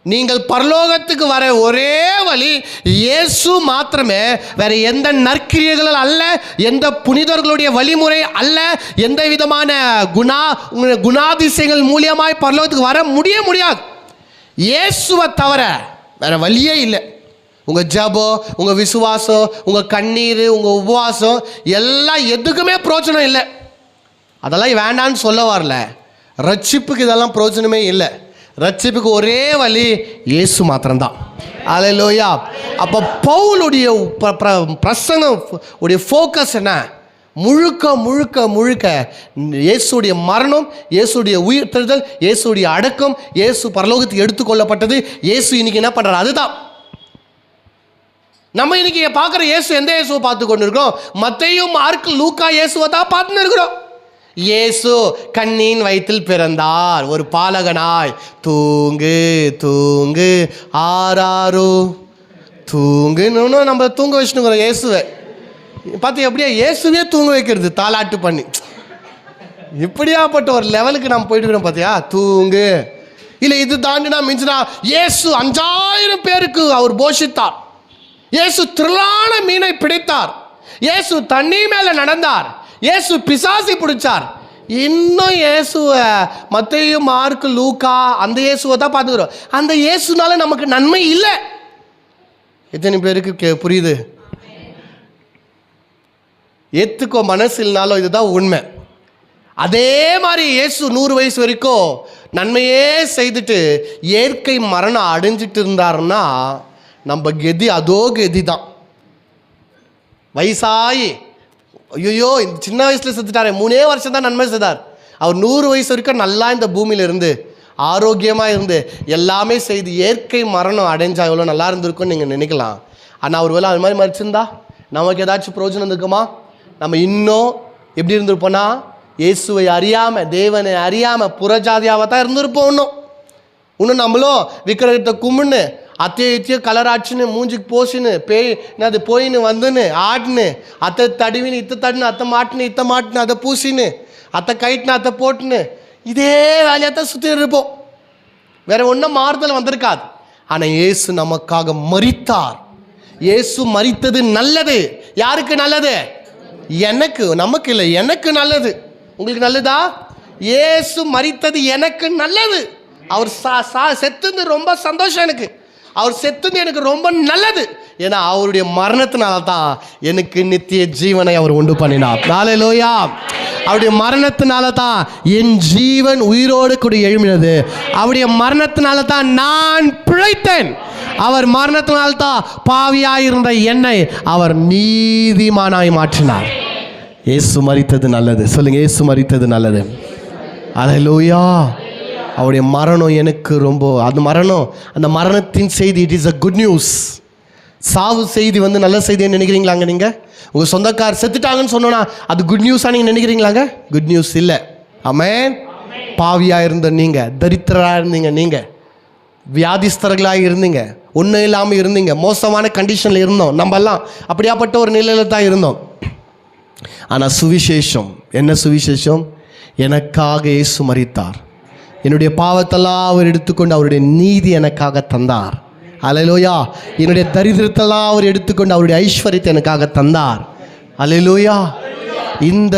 நீங்கள் பரலோகத்துக்கு வர ஒரே வழி இயேசு மாத்திரமே. வேற எந்த நற்கிரியைகள் அல்ல, எந்த புனிதர்களுடைய வழிமுறை அல்ல, எந்த விதமான குணாதிசயங்கள் மூலியமாய் பரலோகத்துக்கு வர முடியாது. இயேசுவை தவிர வேற வழியே இல்லை. உங்கள் ஜபம், உங்கள் விசுவாசம், உங்கள் கண்ணீர், உங்கள் உபவாசம் எல்லாம் எதுக்குமே பிரோஜனம் இல்லை. அதெல்லாம் வேண்டான்னு சொல்ல வரல. ரட்சிப்புக்கு இதெல்லாம் பிரோஜனமே இல்லை. ரட்சிப்புக்கு ஒரே வழி இயேசு மாத்திரம்தான். அல்லேலூயா. அப்போ பவுலுடைய பிரசங்கம் உடைய ஃபோக்கஸ் என்ன? முழுக்க முழுக்க முழுக்க இயேசுடைய மரணம், இயேசுடைய உயிர்த்தெழுதல், இயேசுடைய அடக்கம், இயேசு பரலோகத்துக்கு எடுத்துக்கொள்ளப்பட்டது, இயேசு இன்னைக்கு என்ன பண்ணுறாரு அதுதான். நம்ம இன்னைக்கு பார்க்குற இயேசு எந்த இயேசுவை பார்த்து கொண்டு இருக்கிறோம்? மத்தேயு, மார்க், லூக்கா இயேசுவை தான் பார்த்துன்னு இருக்கிறோம். இயேசு கண்ணின் வயிற்றில் பிறந்தார் ஒரு பாலகனாய், தூங்கு தூங்கு ஆராரோ தூங்குன்னு நம்ம தூங்க வச்சுனுங்கிறோம். இயேசுவை பார்த்து எப்படியா இயேசுவே தூங்க வைக்கிறது தாலாட்டு பண்ணி, இப்படியாப்பட்ட ஒரு லெவலுக்கு நம்ம போயிட்டு இருக்கிறோம் பார்த்தியா. தூங்கு, இல்லை இது தாண்டினா மிஞ்சினா இயேசு 5000 பேருக்கு அவர் போஷித்தார். இயேசு திரளான மீனை பிடித்தார். இயேசு தண்ணி மேலே நடந்தார். இயேசு பிசாசி பிடிச்சார். இன்னும் இயேசுவை மத்தேயு, மார்க்கு, லூக்கா அந்த இயேசுவை தான் பார்த்துக்கிறோம். அந்த இயேசுனால நமக்கு நன்மை இல்லை. எத்தனை பேருக்கு புரியுது? ஏற்றுக்கோ மனசு இல்லைனாலும் இதுதான் உண்மை. அதே மாதிரி இயேசு 100 வயசு வரைக்கும் நன்மையே செய்துட்டு இயற்கை மரணம் அடைஞ்சிட்டு இருந்தாருன்னா நம்ம கெதி அதோ கெதி தான். வயசாகி ஐயோ இந்த சின்ன வயசில் செத்துட்டாரே, 3 வருஷம் தான் நன்மை செய்தார். அவர் 100 வயசு வரைக்கும் நல்லா இந்த பூமியில் இருந்து ஆரோக்கியமாக இருந்து எல்லாமே செய்து இயற்கை மரணம் அடைஞ்சா எவ்வளோ நல்லா இருந்திருக்கும்னு நீங்கள் நினைக்கலாம். ஆனால் அவர் வேலை அது மாதிரி மறிச்சிருந்தா நமக்கு ஏதாச்சும் பிரயோஜனம் இருக்குமா? நம்ம இன்னும் எப்படி இருந்திருப்போன்னா இயேசுவை அறியாமல், தேவனை அறியாமல் புறஜாதியாக தான் இருந்திருப்போம். இன்னும் நம்மளும் விக்கிரகத்தை கும்பின்னு அத்தையோ கலராச்சுன்னு மூஞ்சிக்கு போச்சுன்னு என்னது போயின்னு வந்துன்னு ஆடுன்னு அத்தை தடுவின்னு இத்தை தடுன்னு அத்தை மாட்டுன்னு இத்தை மாட்டுன்னு அதை பூசின்னு அத்தை கைட்டுன்னு அத்தை போட்டுன்னு இதே வேலையாக தான் சுற்றி இருப்போம். வேற ஒன்றும் மாறுதல் வந்திருக்காது. ஆனால் இயேசு நமக்காக மரித்தார். இயேசு மரித்தது நல்லது. யாருக்கு நல்லது? எனக்கு, நமக்கு இல்லை, எனக்கு நல்லது. உங்களுக்கு நல்லதா? இயேசு மரித்தது எனக்கு நல்லது. அவர் செத்துது ரொம்ப சந்தோஷம் எனக்கு. அவர் செத்துது எனக்கு ரொம்ப நல்லது. ஏன்னா அவருடைய மரணத்தினால தான் எனக்கு நித்திய ஜீவனை அவர் உண்டு பண்ணினார். ஹல்லேலூயா. அவருடைய மரணத்தினால தான் என் ஜீவன் உயிரோடு கூட எழும்பினது. அவருடைய மரணத்தினால தான் நான் பிழைத்தேன். அவர் மரணத்தினால தான் பாவியாயிருந்த என்னை அவர் நீதிமானாய் மாற்றினார். இயேசு மரித்தது நல்லது. சொல்லுங்க, இயேசு மரித்தது நல்லது. ஹல்லேலூயா. அவருடைய மரணம் எனக்கு ரொம்ப, அந்த மரணம், அந்த மரணத்தின் செய்தி it is a good news. சாவு செய்தி நல்ல செய்தின்னு நினைக்கிறீங்களாங்க? நீங்கள் உங்கள் சொந்தக்கார் செத்துட்டாங்கன்னு சொன்னோன்னா அது குட் நியூஸாக நீங்கள் நினைக்கிறீங்களாங்க? குட் நியூஸ் இல்லை. ஆமென். பாவியாக இருந்த நீங்கள், தரித்திரராக இருந்தீங்க, நீங்கள் வியாதிஸ்தர்களாக இருந்தீங்க, ஒன்றும் இல்லாமல் இருந்தீங்க, மோசமான கண்டிஷனில் இருந்தோம். நம்மெல்லாம் அப்படியாப்பட்ட ஒரு நிலையில் தான் இருந்தோம். ஆனால் சுவிசேஷம் என்ன? சுவிசேஷம் எனக்காக இயேசு மரித்தார். என்னுடைய பாவத்தெல்லாம் அவர் எடுத்துக்கொண்டு அவருடைய நீதி எனக்காக தந்தார். அல்லேலூயா. என்னுடைய தரித்திரத்தெல்லாம் அவர் எடுத்துக்கொண்டு அவருடைய ஐஸ்வர்யத்தை எனக்காக தந்தார். அல்லேலூயா. இந்த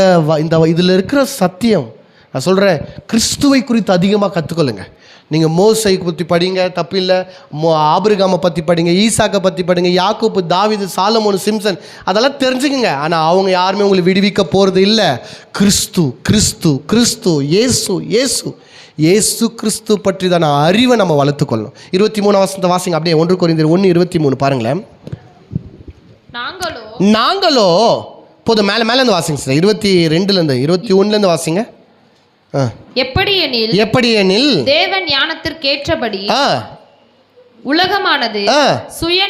இதில் இருக்கிற சத்தியம் நான் சொல்கிறேன். கிறிஸ்துவை குறித்து அதிகமாக கற்றுக்கொள்ளுங்க. நீங்கள் மோசை பற்றி படிங்க, தப்பில்லை. ஆபிரகாமை பற்றி படிங்க, ஈசாக்கை பற்றி படிங்க, யாக்கோபு, தாவீது, சாலமோன், சிம்சன், அதெல்லாம் தெரிஞ்சுக்குங்க. ஆனால் அவங்க யாருமே உங்களை விடுவிக்க போகிறது இல்லை. கிறிஸ்து கிறிஸ்து கிறிஸ்து இயேசு இயேசு இயேசு கிறிஸ்து பற்றி தான் அறிவை நம்ம வளர்த்துக்கொள்ளணும். 23 வசனத்தை வாசிங்க அப்படியே. 1 கொரிந்தியர் 1:23 பாருங்களேன். நாங்களோ போதும், மேலேருந்து வாசிங்க சார். 22 21 வாசிங்க. எப்படி எனில் தேவன் ஞானத்திற்கேற்றபடி உலகமானது சுய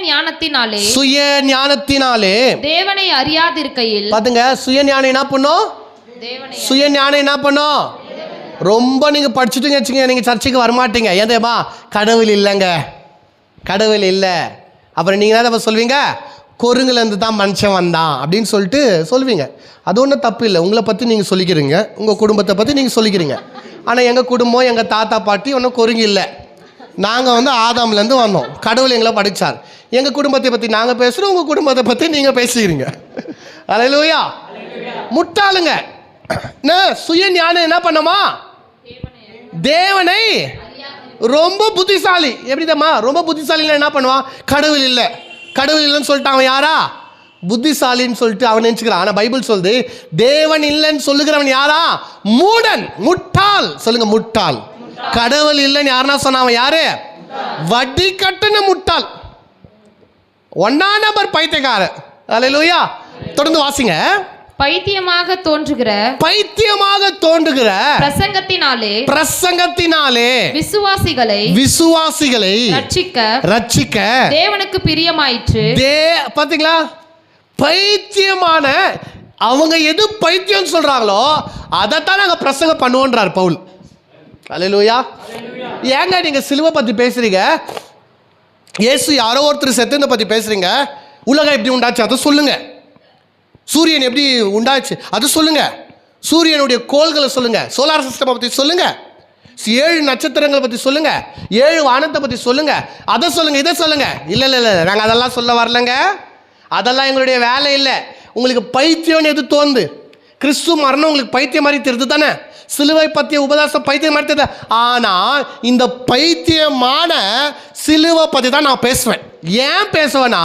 ஞானத்தினாலே தேவனை அறியாதிருக்கையில். பாத்துங்க, சுய ஞானம் என்ன பண்ணும்? சுய ஞானம் என்ன பண்ணும்? ரொம்ப நீங்கள் படிச்சுட்டுங்க வச்சுங்க, நீங்கள் சர்ச்சைக்கு வரமாட்டீங்க. ஏதேமா கடவுள் இல்லைங்க, கடவுள் இல்லை. அப்புறம் நீங்கள் என்ன சொல்வீங்க? கொருங்குலேருந்து தான் மனுஷன் வந்தான் அப்படின்னு சொல்லிட்டு சொல்வீங்க. அது ஒன்றும் தப்பு இல்லை. உங்களை பற்றி நீங்கள் சொல்லிக்கிறீங்க, உங்கள் குடும்பத்தை பற்றி நீங்கள் சொல்லிக்கிறீங்க. ஆனால் எங்கள் குடும்பம், எங்கள் தாத்தா பாட்டி ஒன்றும் கொருங்கு இல்லை. நாங்கள் ஆதாம்லேருந்து வந்தோம். கடவுள் எங்களை படித்தார். எங்கள் குடும்பத்தை பற்றி நாங்கள் பேசுகிறோம், உங்கள் குடும்பத்தை பற்றி நீங்கள் பேசுகிறீங்க. அல்லேலூயா. முட்டாளுங்க. சுய ஞானம் என்ன பண்ணமா? தேவனை ரொம்ப புத்திசாலி. எப்படிதம்மா ரொம்ப புத்திசாலின்னா என்ன பண்ணுவான்? கடவுள் இல்லை, கடவுள் இல்லைன்னு சொல்லிட்டு அவன் யாரா? புத்திசாலின்னு சொல்லிட்டு அவன் நினச்சிக்கிறான். ஆனால் பைபிள் சொல்லுது தேவன் இல்லைன்னு சொல்லுகிறவன் யாரா? மூடன், முட்டாள். சொல்லுங்க, முட்டாள். கடவுள் இல்லைன்னு யாருன்னா சொன்னான் யாரு? வட்டி கட்டுன முட்டாள், 1ஆம் நம்பர் பைத்தியக்காரன். அல்லேலூயா. தொடர்ந்து வாசிங்க. பைத்தியமாக தோன்றுகிற பிரசங்கத்தினாலே விசுவாசிகளை ரட்சிக்க தேவனுக்கு பிரியமாயிற்று. பாத்தீங்களா? பைத்தியமான அவங்க எது பைத்தியம் சொல்றாங்களோ அதைத்தான் நாங்கள் பிரசங்கம் பண்ணுவோன்றார் பவுல். அல்லேலூயா. ஏங்க நீங்க சிலுவை பத்தி பேசுறீங்க? இயேசு யாரோ ஒருத்தர் செத்துதை பத்தி பேசுறீங்க. உலகம் எப்படி உண்டாச்சு அதை சொல்லுங்க. சூரியன் எப்படி உண்டாச்சு அது சொல்லுங்க. சூரியனுடைய கோள்களை சொல்லுங்க. சோலார் சிஸ்டம் பற்றி சொல்லுங்க. 7 நட்சத்திரங்களை பற்றி சொல்லுங்க, 7 வானத்தை பற்றி சொல்லுங்க, அதை சொல்லுங்க, இதை சொல்லுங்க. இல்லை இல்லை இல்லை, நாங்கள் அதெல்லாம் சொல்ல வரலங்க. அதெல்லாம் எங்களுடைய வேலை இல்லை. உங்களுக்கு பைத்தியம்னு எது தோணுது? கிறிஸ்து மரணம் உங்களுக்கு பைத்தியம் மாதிரி தெரியுது தானே? சிலுவை பற்றிய உபதேசம் பைத்தியம் மாதிரி தெரியுது. ஆனால் இந்த பைத்தியமான சிலுவை பற்றி தான் நான் பேசுவேன். ஏன் பேசுவேன்னா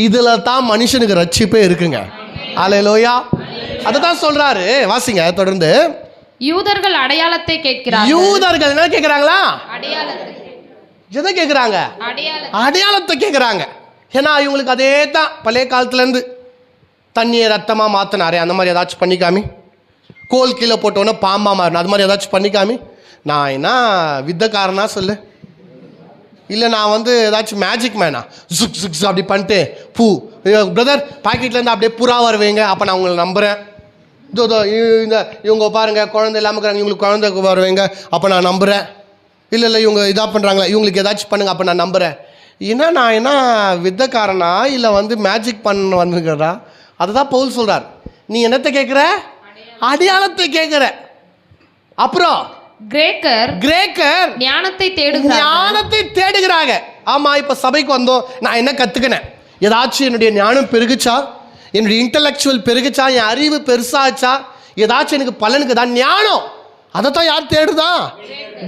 இதில் தான் மனுஷனுக்கு ரட்சிப்பே இருக்குங்க. அல்லேலூயா. அதை தான் சொல்றாரு. வாசிங்க தொடர்ந்து. யூதர்கள் அடையாளத்தை கேட்கிறார்கள். யூதர்கள் என்ன கேட்குறாங்களா? அடையாளத்தை. எதை கேட்குறாங்க? அடையாளத்தை கேட்குறாங்க. ஏன்னா இவங்களுக்கு அதே தான் பழைய காலத்துலேருந்து. தண்ணியை ரத்தமாக மாற்றினாரே, அந்த மாதிரி ஏதாச்சும் பண்ணிக்காமி. கோல் கீழே போட்டோன்னே பாம்பா மாறினா, அது மாதிரி ஏதாச்சும் பண்ணிக்காமி. நான் என்ன வித்தக்காரனா சொல்லு? இல்லை நான் ஏதாச்சும் மேஜிக் மேனா சுக் சுக்ஸ் அப்படி பண்ணிட்டு பூ பிரதர் பாக்கெட்லேருந்து அப்படியே புறா வருவீங்க, அப்போ நான் உங்களை நம்புகிறேன். இதோ இந்த இவங்க பாருங்கள் குழந்தை இல்லாமல் இருக்கிறாங்க, இவங்களுக்கு குழந்தை வருவீங்க, அப்போ நான் நம்புகிறேன். இல்லை இவங்க இதாக பண்ணுறாங்களா, இவங்களுக்கு ஏதாச்சும் பண்ணுங்க, அப்போ நான் நம்புகிறேன். ஏன்னா நான் என்ன வித்தக்காரனா இல்லை மேஜிக் பண்ண வந்துருக்கிறா? அதை தான் பவுல் சொல்கிறார். நீ என்னத்தை கேட்குற? அடையாளத்தை கேட்குற. அப்புறம் கிரேக்கர் ஞானத்தை தேடுகிறாங்க. ஆமா, இப்ப சபைக்கு வந்தோம், நான் என்ன கத்துக்கினேன்? ஏதாச்சும் என்னுடைய ஞானம் பெருகுச்சா, என்னுடைய இன்டலெக்சுவல் பெருகுச்சா, என் அறிவு பெருசாச்சா, ஏதாச்சும் எனக்கு பலனுக்கு தான் ஞானம். அதைத்தான் யார் தேடுதா?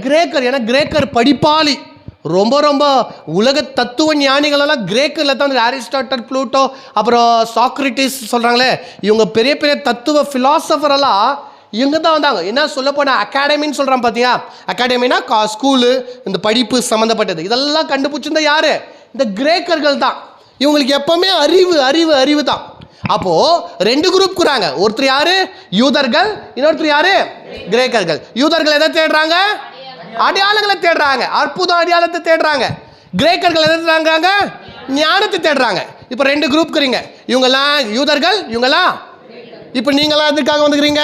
கிரேக்கர். ஏன்னா கிரேக்கர் படிப்பாளி. ரொம்ப ரொம்ப உலக தத்துவ ஞானிகளெல்லாம் கிரேக்கரில் தான். அரிஸ்டாட்டல், ப்ளூட்டோ, அப்புறம் சாக்ரட்டிஸ் சொல்கிறாங்களே, இவங்க பெரிய பெரிய தத்துவ ஃபிலாசபரெல்லாம் இவங்க தான் வந்தாங்க. என்ன சொல்ல போனால் அகாடமின்னு சொல்கிறான் பார்த்தியா? அகாடமினா ஸ்கூலு, இந்த படிப்பு சம்மந்தப்பட்டது. இதெல்லாம் கண்டுபிடிச்சிருந்தா யார்? இந்த கிரேக்கர்கள் தான். இவங்களுக்கு எப்போவுமே அறிவு தான். அப்போது 2 குரூப் கூறாங்க. ஒருத்தர் யார்? யூதர்கள். இன்னொருத்தர் யார்? கிரேக்கர்கள். யூதர்கள் எதை தேடுறாங்க? அடையாளங்களை தேடுறாங்க, அற்புத அடையாளத்தை தேடுறாங்க. கிரேக்கர்கள் எதை தேடுறாங்க? ஞானத்தை தேடுறாங்க. இப்போ 2 குரூப் இருக்கிறீங்க. இவங்கெல்லாம் யூதர்கள், இவங்கெல்லாம். இப்போ நீங்களாம் எதுக்காக வந்துக்கிறீங்க?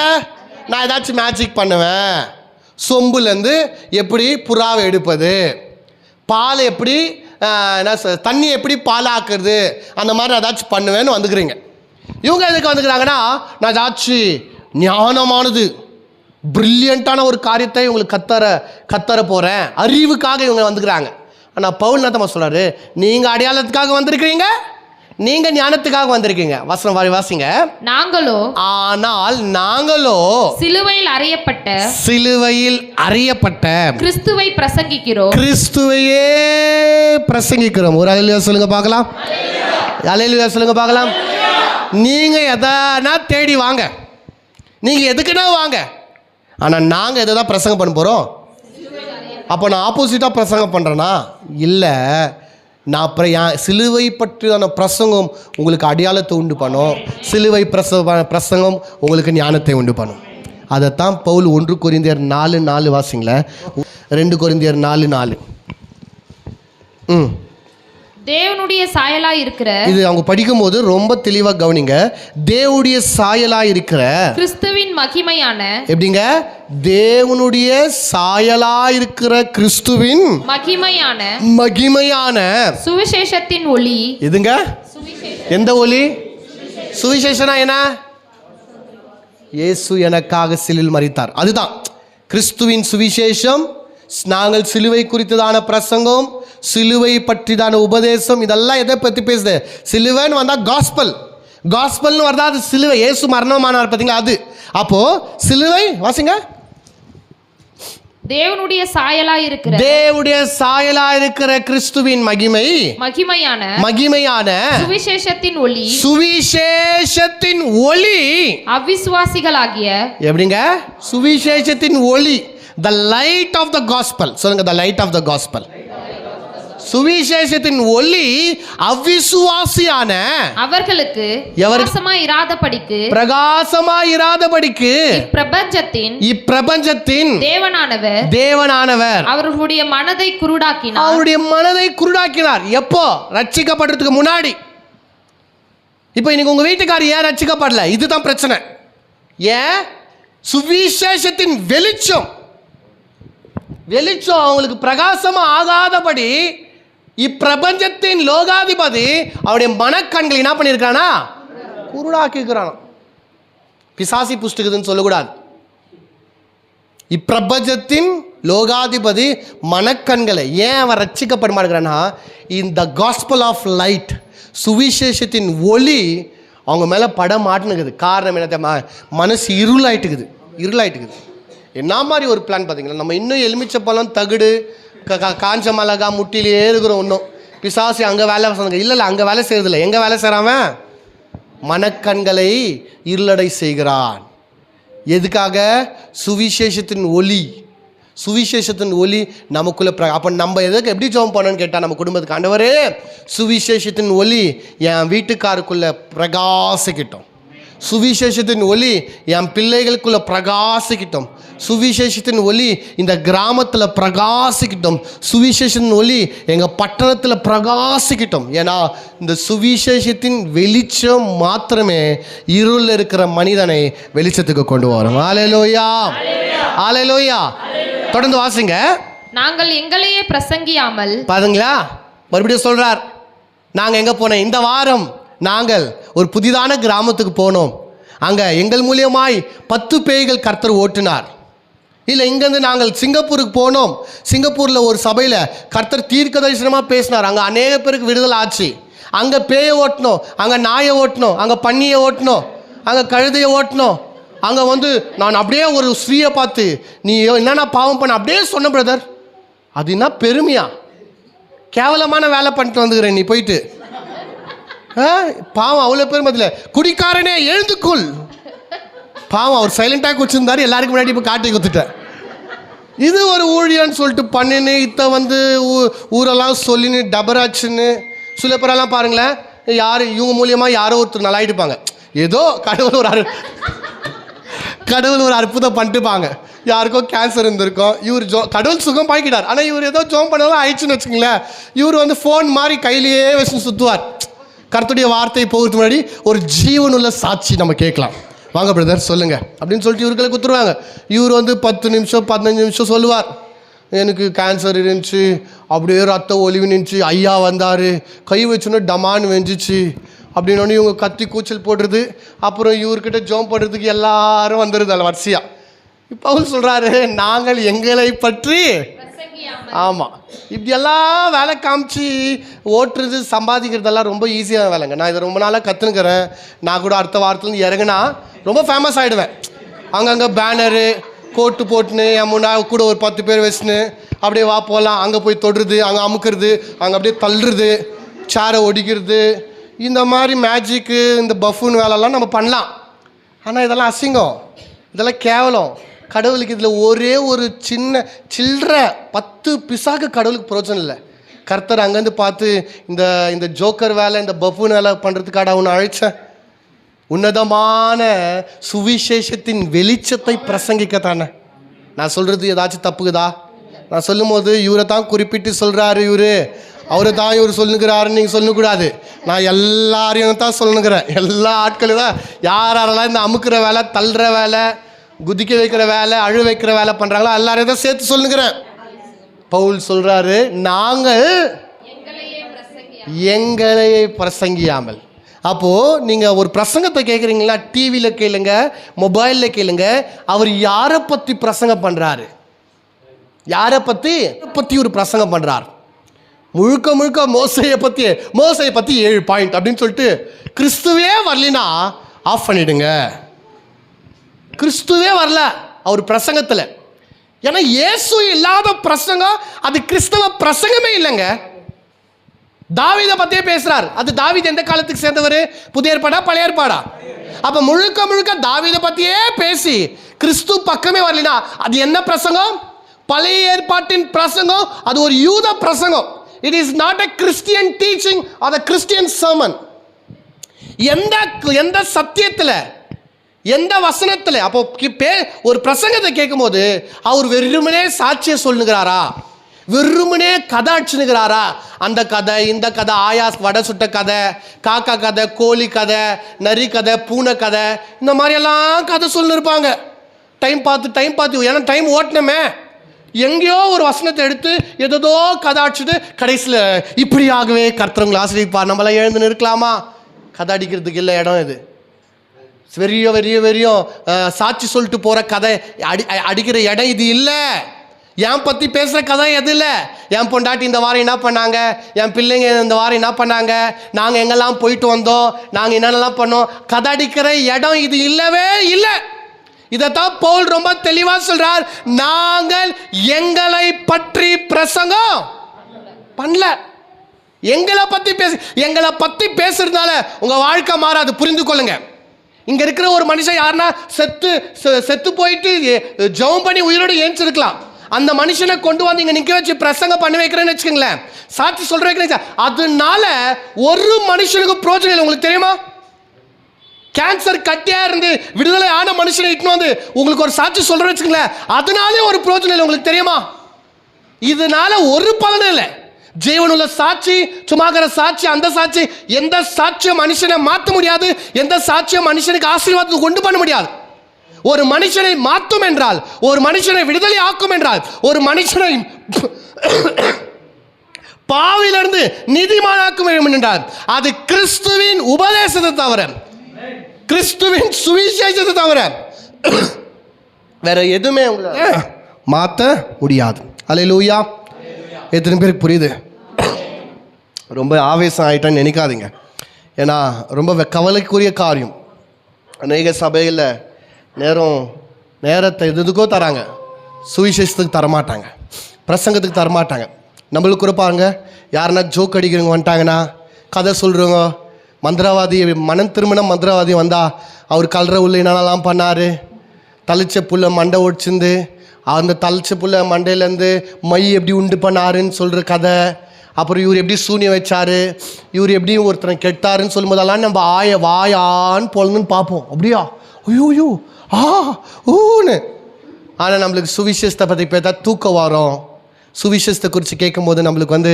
நான் ஏதாச்சும் மேஜிக் பண்ணுவேன், சொம்புலேருந்து எப்படி புறாவை எடுப்பது, பால் எப்படி தண்ணி எப்படி பாலாக்குறது, அந்த மாதிரி ஏதாச்சும் பண்ணுவேன்னு வந்துக்கிறீங்க. இவங்க எதுக்கு வந்துக்கிறாங்கன்னா, நான் ஏதாச்சும் ஞானமானது பிரில்லியண்ட்டான ஒரு காரியத்தை இவங்களுக்கு கத்தர போகிறேன், அறிவுக்காக இவங்க வந்துக்கிறாங்க. ஆனால் பவுல் என்னத்தமா சொல்கிறாரு? நீங்கள் அடையாளத்துக்காக வந்திருக்கிறீங்க, நீங்கள் ஞானத்துக்காக வந்திருக்கீங்க. வசனம் வாசிங்க. நாங்களோ சிலுவையில் அறையப்பட்ட கிறிஸ்துவையே பிரசங்கிக்கிறோம். ஒரு அல்லேலூயா சொல்லுங்க பார்க்கலாம். அல்லேலூயா சொல்லுங்க பார்க்கலாம். நீங்கள் எதனா தேடி வாங்க, நீங்கள் எதுக்குன்னா வாங்க. ஆனால் நாங்கள் எதை தான் பிரசங்கம் பண்ண போகிறோம்? அப்போ நான் ஆப்போசிட்டாக பிரசங்கம் பண்ணுறேன்னா? இல்லை, நான் அப்புறம் சிலுவை பற்றியான பிரசங்கம் உங்களுக்கு அடையாளத்தை உண்டு பண்ணும், சிலுவை பிரசங்கம் உங்களுக்கு ஞானத்தை உண்டு பண்ணும். அதைத்தான் பவுல் 1 கொரிந்தியர் 4:4 வாசிங்களேன். 2 கொரிந்தியர் 4:4. தேவனுடைய சாயலாய் இருக்கிற, இது அவங்க படிக்கும்போது ரொம்ப தெளிவாக கவனிங்க. தேவனுடைய சாயலாய் இருக்கிற கிறிஸ்துவின் மகிமையான, எப்படிங்க? தேவனுடைய சாயலாய் இருக்கிற கிறிஸ்துவின் மகிமையான சுவிசேஷத்தின் ஒளி. எதுங்க? எந்த ஒளி? சுவிசேஷனா என்ன? இயேசு எனக்காக சிலுவையில் மரித்தார். அதுதான் கிறிஸ்துவின் சுவிசேஷம். நாங்கள் சிலுவை குறித்ததான பிரசங்கம், சிலுவை பற்றிதான உபதேசம், இதெல்லாம் எதை பற்றி பேசுது? சிலுவைன்னு வந்தால் காஸ்பல்னு வருதா? அது சிலுவை. இயேசு மரணமானார் பார்த்தீங்களா? அது. அப்போ சிலுவை வாசிங்க. தேவனுடைய சாயலாய் இருக்கிற கிறிஸ்துவின் மகிமையான சுவிசேஷத்தின் ஒளி அவிசுவாசிகளாகிய, எப்படிங்க? சுவிசேஷத்தின் ஒளி, the light of the gospel. சொல்லுங்க, the light of the gospel. சுவிசேஷத்தின் ஒளி அவிசுவாசியான அவர்களுக்கு பிரகாசமாய் இராதபடிக்கு இப்பிரபஞ்சத்தின் தேவனானவர் அவருடைய மனதை குருடாக்கினார். எப்போ? ரட்சிக்கப்படுறதுக்கு முன்னாடி. இப்போ இன்னைக்கு உங்க வீட்டுக்காரர் ஏன் ரட்சிக்கப்படல? இதுதான் பிரச்சனை. ஏன்? சுவிசேஷத்தின் வெளிச்சம் அவங்களுக்கு பிரகாசமாக ஆகாதபடி இப்பிரபஞ்சத்தின் லோகாதிபதி அவருடைய மனக்கண்கள் என்ன பண்ணியிருக்கானா? குருடாக்கிக்கிறானா. பிசாசி புஷ்டுக்குதுன்னு சொல்லக்கூடாது. இப்பிரபஞ்சத்தின் லோகாதிபதி மனக்கண்களை ஏன் அவன் ரட்சிக்கப்பட மாட்டேங்கிறான்னா, இந்த காஸ்பல் ஆஃப் லைட், சுவிசேஷத்தின் ஒளி அவங்க மேலே பட மாட்டுனுக்குது. காரணம் என்ன தெரியுமா? மனசு இருளாயிட்டுக்குது. என்ன மாதிரி ஒரு பிளான் பார்த்தீங்களா? நம்ம இன்னும் எலுமிச்சப்பழம், தகுடு, காஞ்ச மிளகா முட்டிலேயே இருக்கிறோம். இன்னும் பிசாசு அங்கே வேலை செய்யுங்க. இல்லை அங்கே வேலை செய்யறதில்லை. எங்கே வேலை செய்கிறான்? மனக்கண்களை இருளடை செய்கிறான். எதுக்காக? சுவிசேஷத்தின் ஒளி நமக்குள்ளே அப்போ நம்ம எதுக்கு எப்படி ஜெபம் பண்ணணும்னு கேட்டால், நம்ம குடும்பத்துக்கு, ஆண்டவரே சுவிசேஷத்தின் ஒளி என் வீட்டுக்காருக்குள்ளே பிரகாசிக்கட்டும், சுவிசேஷத்தின் ஒளி என் பிள்ளைகளுக்குள்ளே பிரகாசிக்கட்டும், சுவிசேஷத்தின் ஒளி இந்த கிராமத்தில் பிரகாசிக்கட்டும், சுவிசேஷத்தின் ஒளி எங்கள் பட்டணத்தில் பிரகாசிக்கட்டும். ஏன்னா இந்த சுவிசேஷத்தின் வெளிச்சம் மாத்திரமே இருளில் இருக்கிற மனிதனை வெளிச்சத்துக்கு கொண்டு வரும். ஹல்லேலூயா, ஹல்லேலூயா. தொடர்ந்து வாசிங்க. நாங்கள் எங்களையே பிரசங்கியாமல். பாருங்களா, மறுபடியும் சொல்றார். நாங்கள் எங்கே போனோம்? இந்த வாரம் நாங்கள் ஒரு புதிதான கிராமத்துக்கு போனோம். அங்கே எங்கள் மூலியமாய் 10 பேய்கள் கர்த்தர் ஓட்டினார். இல்லை, இங்கேருந்து நாங்கள் சிங்கப்பூருக்கு போனோம். சிங்கப்பூரில் ஒரு சபையில் கர்த்தர் தீர்க்க தரிசனமாக பேசினார். அங்கே அநேக பேருக்கு விடுதலை ஆச்சு. அங்கே பேயை ஓட்டணும், அங்கே நாயை ஓட்டணும், அங்கே பன்னியை ஓட்டணும், அங்கே கழுதையை ஓட்டணும். அங்கே நான் அப்படியே ஒரு ஸ்ரீயை பார்த்து, நீ என்னென்ன பாவம் பண்ண அப்படியே சொன்ன பிரதர். அது என்ன பெருமையா? கேவலமான வேலை பண்ணிட்டு வந்துக்கிறேன் நீ போயிட்டு. பாவம் அவ்வளோ பெருமை. அதில் குடிக்காரனே எழுந்துக்குள். பாவம் அவர் சைலண்டாக வச்சுருந்தாரு, எல்லாருக்கும் முன்னாடி இப்போ காட்டி கொடுத்துட்டேன். இது ஒரு ஊழியன்னு சொல்லிட்டு பண்ணின்னு இத்த ஊரெல்லாம் சொல்லின்னு டபராச்சுன்னு சில பேரெல்லாம் பாருங்களேன், யார் இவங்க மூலியமாக யாரோ ஒருத்தர் நல்லாயிட்டுப்பாங்க. ஏதோ கடவுள் ஒரு அற்புதம் பண்ணிட்டுப்பாங்க. யாருக்கோ கேன்சர் இருந்திருக்கும், இவர் கடவுள் சுகம் பாய்க்கிட்டார். ஆனால் இவர் ஏதோ ஜோம் பண்ணாலும் ஆயிடுச்சுன்னு வச்சுங்களேன். இவர் ஃபோன் மாதிரி கையிலேயே வச்சு சுற்றுவார். கர்த்தருடைய வார்த்தை போகிறதுக்கு முன்னாடி ஒரு ஜீவனுள்ள சாட்சி நம்ம கேட்கலாம். வாங்க பிரதர் சொல்லுங்கள் அப்படின்னு சொல்லிட்டு இவர்களை குத்துருவாங்க. இவர் 10 நிமிஷம் 15 நிமிஷம் சொல்லுவார். எனக்கு கேன்சர் இருந்துச்சு, அப்படியே ரத்தம் ஒலிவு நின்றுச்சு, ஐயா வந்தார், கை வச்சுன்னு டமான்னு வெஞ்சிச்சு அப்படின்னு இவங்க கத்தி கூச்சல் போடுறது. அப்புறம் இவர்கிட்ட ஜோம் பண்ணுறதுக்கு எல்லாரும் வந்துடுது அதில் வரிசையாக. இப்போ அவர் சொல்கிறாரு, நாங்கள் எங்களை பற்றி. ஆமாம், இப்படியெல்லாம் வேலை காமிச்சு ஓட்டுறது சம்பாதிக்கிறதெல்லாம் ரொம்ப ஈஸியான வேலைங்க. நான் இதை ரொம்ப நாளாக கற்றுனுக்கிறேன். நான் கூட அடுத்த வாரத்துலேருந்து இறங்குனா ரொம்ப ஃபேமஸ் ஆகிடுவேன். அங்கங்கே பேனரு கோட்டு போட்டுன்னு என் முன்னாடி கூட ஒரு 10 பேர் வச்சுன்னு அப்படியே வா போகலாம், அங்கே போய் தொடுறது, அங்கே அமுக்கிறது, அங்கே அப்படியே தள்ளுறது, சேரை ஒடிக்கிறது, இந்த மாதிரி மேஜிக்கு இந்த பஃபூன் வேலைலாம் நம்ம பண்ணலாம். ஆனால் இதெல்லாம் அசிங்கம், இதெல்லாம் கேவலம். கடவுளுக்கு இதில் ஒரே ஒரு சில்லற 10 பிசாக்கு கடவுளுக்கு பிரயோஜனம் இல்லை. கர்த்தர் அங்கேருந்து பார்த்து இந்த ஜோக்கர் வேலை, இந்த பஃபூன் வேலை பண்ணுறதுக்காக அவனை அழைச்சேன். உன்னதமான சுவிசேஷத்தின் வெளிச்சத்தை பிரசங்கிக்கத்தானே. நான் சொல்கிறது ஏதாச்சும் தப்புக்குதா? நான் சொல்லும் போது இவரை தான் குறிப்பிட்டு சொல்கிறாரு, அவரை தான் இவர் சொல்லுங்கிறாருன்னு நீங்கள் சொல்லக்கூடாது. நான் எல்லாரையும் தான் சொல்லுங்கிறேன். எல்லா ஆட்களும் தான் யாரெல்லாம் இந்த அமுக்கிற வேலை, தள்ளுற வேலை, குதிக்க வைக்கிற வேலை, அழு வைக்கிற வேலை பண்ணுறாங்களோ எல்லாரையும் தான் சேர்த்து சொல்லுங்கிறேன். பவுல் சொல்கிறாரு, நாங்கள் எங்களையே பிரசங்கியாமல். அப்போது நீங்கள் ஒரு பிரசங்கத்தை கேட்குறீங்களா? டிவியில் கேளுங்க, மொபைலில் கேளுங்க. அவர் யாரை பற்றி பிரசங்கம் பண்ணுறாரு? யாரை பற்றி ஒரு பிரசங்கம் பண்ணுறார்? முழுக்க மோசையை பற்றி 7 பாயிண்ட் அப்படின்னு சொல்லிட்டு கிறிஸ்துவே வரலினா ஆஃப் பண்ணிடுங்க. கிறிஸ்துவே வரல அவர் பிரசங்கத்தில். ஏன்னா இயேசு இல்லாத பிரசங்கம் அது கிறிஸ்தவ பிரசங்கமே இல்லைங்க. தாவீதை பற்றியே பேசுகிறார். அது தாவீது எந்த காலத்துக்கு சேர்ந்தவர்? புதிய ஏற்பாடா பழைய ஏற்பாடா? அப்போ முழுக்க தாவீதை பற்றியே பேசி கிறிஸ்து பக்கமே வரலினா அது என்ன பிரசங்கம்? பழைய ஏற்பாட்டின் பிரசங்கம். அது ஒரு யூத பிரசங்கம். It is not a Christian teaching or a Christian sermon. எந்த சத்தியத்தில், எந்த வசனத்தில்? அப்போ ஒரு பிரசங்கத்தை கேட்கும்போது அவர் வெறுமனே சாட்சியை சொல்லுகிறாரா? வெறுமனே கதை அடிச்சுனுக்கிறாரா? அந்த கதை, இந்த கதை, ஆயா வடை சுட்ட கதை, காக்கா கதை, கோழி கதை, நரி கதை, பூனை கதை, இந்த மாதிரியெல்லாம் கதை சொல்லிருப்பாங்க. டைம் பார்த்து ஏன்னா டைம் ஓட்டணுமே. எங்கேயோ ஒரு வசனத்தை எடுத்து ஏதோ கதாடிச்சுட்டு கடைசியில் இப்படியாகவே கர்த்தரவங்களை ஆசிரியப்பார், நம்மளாம் எழுந்து இருக்கலாமா? கதை அடிக்கிறதுக்கு இல்லை இடம். இது வெறியும் சாட்சி சொல்லிட்டு போகிற கதை அடிக்கிற இடம் இது இல்லை. என் பற்றி பேசுகிற கதை எது இல்லை. என் பொண்டாட்டி இந்த வாரம் என்ன பண்ணாங்க, என் பிள்ளைங்க இந்த வாரம் என்ன பண்ணாங்க, நாங்கள் எங்கெல்லாம் போயிட்டு வந்தோம், நாங்கள் என்னென்னலாம் பண்ணோம், கதை அடிக்கிற இடம் இது இல்லவே இல்லை. இதைத்தான் பவுல் ரொம்ப தெளிவாக சொல்றார். நாங்கள் எங்களை பற்றி பிரசங்கம் பண்ணல. எங்களை பற்றி பேசுறதுனால உங்கள் வாழ்க்கை மாறாது, புரிந்து கொள்ளுங்க. இங்கே இருக்கிற ஒரு மனுஷன் யாருன்னா செத்து போயிட்டு ஜெபம் பண்ணி உயிரோடு ஏஞ்சிருக்கலாம். அந்த மனுஷனை கொண்டு வந்து இங்கே நிற்க வச்சு பிரசங்கம் பண்ணி வைக்கிறேன்னு வச்சுக்கோங்களேன், சாட்சி சொல்ற வைக்கிறேன், அதனால ஒரு மனுஷனுக்கு பிரோஜனம் இல்லை. உங்களுக்கு தெரியுமா? கேன்சர் கட்டியா இருந்து விடுதலை ஆன மனுஷனை இட்டு வந்து உங்களுக்கு ஒரு சாட்சி சொல்ற வச்சுக்கோங்களேன், அதனாலே ஒரு பிரோஜனம் இல்லை. உங்களுக்கு தெரியுமா? இதனால ஒரு பலனும் இல்லை. ஜீவனுள்ள சாட்சி, சும்மாகிற சாட்சி, அந்த சாட்சி, எந்த சாட்சியும் மனுஷனை மாற்ற முடியாது. எந்த சாட்சியும் மனுஷனுக்கு ஆசீர்வாதத்தை கொண்டு பண்ண முடியாது. ஒரு மனுஷனை மாற்றும் என்றால், ஒரு மனுஷனை விடுதலை ஆக்கும் என்றால், ஒரு மனுஷனை பாவிலிருந்து நீதிமானாக்கும் என்றால் அது கிறிஸ்துவின் உபதேசத்தை தவிர, கிறிஸ்துவின் சுவிசேஷத்தை தவிர வேற எதுவுமே உங்களை மாற்ற முடியாது. அல்லேலூயா. எத்தனை பேருக்கு புரியுது? ரொம்ப ஆவேசம் ஆகிட்டான்னு நினைக்காதீங்க. ஏன்னா ரொம்ப கவலைக்குரிய காரியம். அநேக சபையில் நேரத்தை எதுக்கோ தராங்க, சுவிசேஷத்துக்கு தரமாட்டாங்க, பிரசங்கத்துக்கு தரமாட்டாங்க. நம்மளுக்கு கொடுப்பாங்க. யாருன்னா ஜோக் அடிக்கிறவங்க வந்துட்டாங்கன்னா, கதை சொல்கிறவங்க, மந்திரவாதி, மனம் திரும்பின மந்திரவாதி வந்தால் அவர் கல்ற உள்ள என்னென்னலாம் பண்ணார், தளிச்ச புல்லை மண்டை ஒடிச்சிருந்து அந்த தளிச்ச புல்லை மண்டையிலேருந்து மை எப்படி உண்டு பண்ணாருன்னு சொல்கிற கதை, அப்புறம் இவர் எப்படி சூனியம் வச்சார், இவர் எப்படி ஒருத்தனை கெட்டாருன்னு சொல்லும்போதெல்லாம் நம்ம வாயான்னு பொழுதுன்னு பார்ப்போம். அப்படியா, ஐயோ ஊன்னு. ஆனால் நம்மளுக்கு சுவிசேஷத்தை பற்றி பார்த்தா தூக்கம் வரும். சுவிசேஷத்தை குறித்து கேட்கும்போது நம்மளுக்கு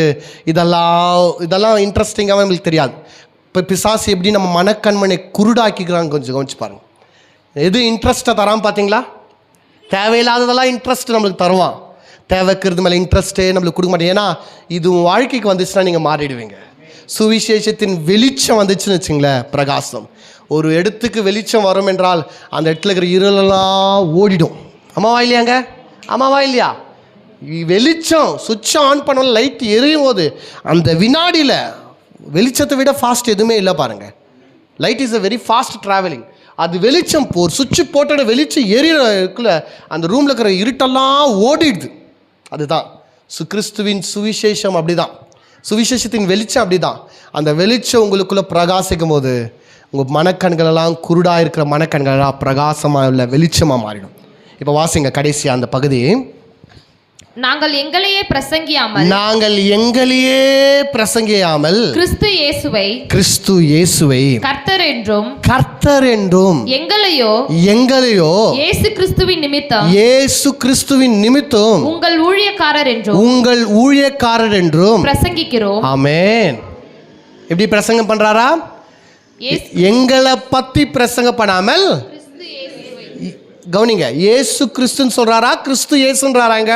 இதெல்லாம் இன்ட்ரெஸ்டிங்காகவே நம்மளுக்கு தெரியாது. இப்போ பிசாசு எப்படி நம்ம மனக்கண்மனை குருடாக்கிக்கிறாங்க கொஞ்சம் கவனிச்சு பாருங்கள். எது இன்ட்ரெஸ்ட்டை தராமல் பார்த்தீங்களா? தேவையில்லாததெல்லாம் இன்ட்ரெஸ்ட் நம்மளுக்கு தருவான். தேவைக்கிறது மேலே இன்ட்ரெஸ்ட்டே நம்மளுக்கு கொடுக்க மாட்டேன். ஏன்னா இது வாழ்க்கைக்கு வந்துச்சுன்னா நீங்கள் மாறிடுவீங்க. சுவிசேஷத்தின் வெளிச்சம் வந்துச்சுன்னு வச்சுங்களேன், பிரகாசம். ஒரு இடத்துக்கு வெளிச்சம் வரும் என்றால் அந்த இடத்துல இருக்கிற இருளெல்லாம் ஓடிடும். அம்மாவா இல்லையாங்க? அம்மாவா இல்லையா? வெளிச்சம் சுவிட்சை ஆன் பண்ண லைட் எரியும் போது அந்த வினாடியில் வெளிச்சத்தை விட ஃபாஸ்ட் எதுவுமே இல்லை பாருங்கள். Light is a very fast travelling. அது வெளிச்சம் ஒரு சுவிட்சு போட்டோட வெளிச்சம் எரியுள்ள அந்த ரூமில் இருக்கிற இருட்டெல்லாம் ஓடிடுது. அதுதான் கிறிஸ்துவின் சுவிசேஷம். அப்படிதான் சுவிசேஷத்தின் வெளிச்சம். அப்படிதான் அந்த வெளிச்சம் உங்களுக்குள்ளே பிரகாசிக்கும் போது உங்கள் மனக்கண்களெல்லாம் குருடாக இருக்கிற மனக்கண்களெல்லாம் பிரகாசமாக உள்ள வெளிச்சமாக மாறிடும். இப்போ வாசிங்க கடைசியாக அந்த பகுதி. நாங்கள் எங்களையே பிரசங்கியாமல் கிறிஸ்து இயேசுவை கர்த்தர் என்றும் எங்களையோ இயேசு கிறிஸ்துவின் நிமித்தம் உங்கள் ஊழியக்காரர் என்றும் பிரசங்கிக்கிறோம். ஆமென். எப்படி பிரசங்கம் பண்றாரா? எங்களை பத்தி பிரசங்கம் பண்ணாமல், கவனிங்க, இயேசு கிறிஸ்துன்னு சொல்றாரா, கிறிஸ்து இயேசுன்றாராங்க?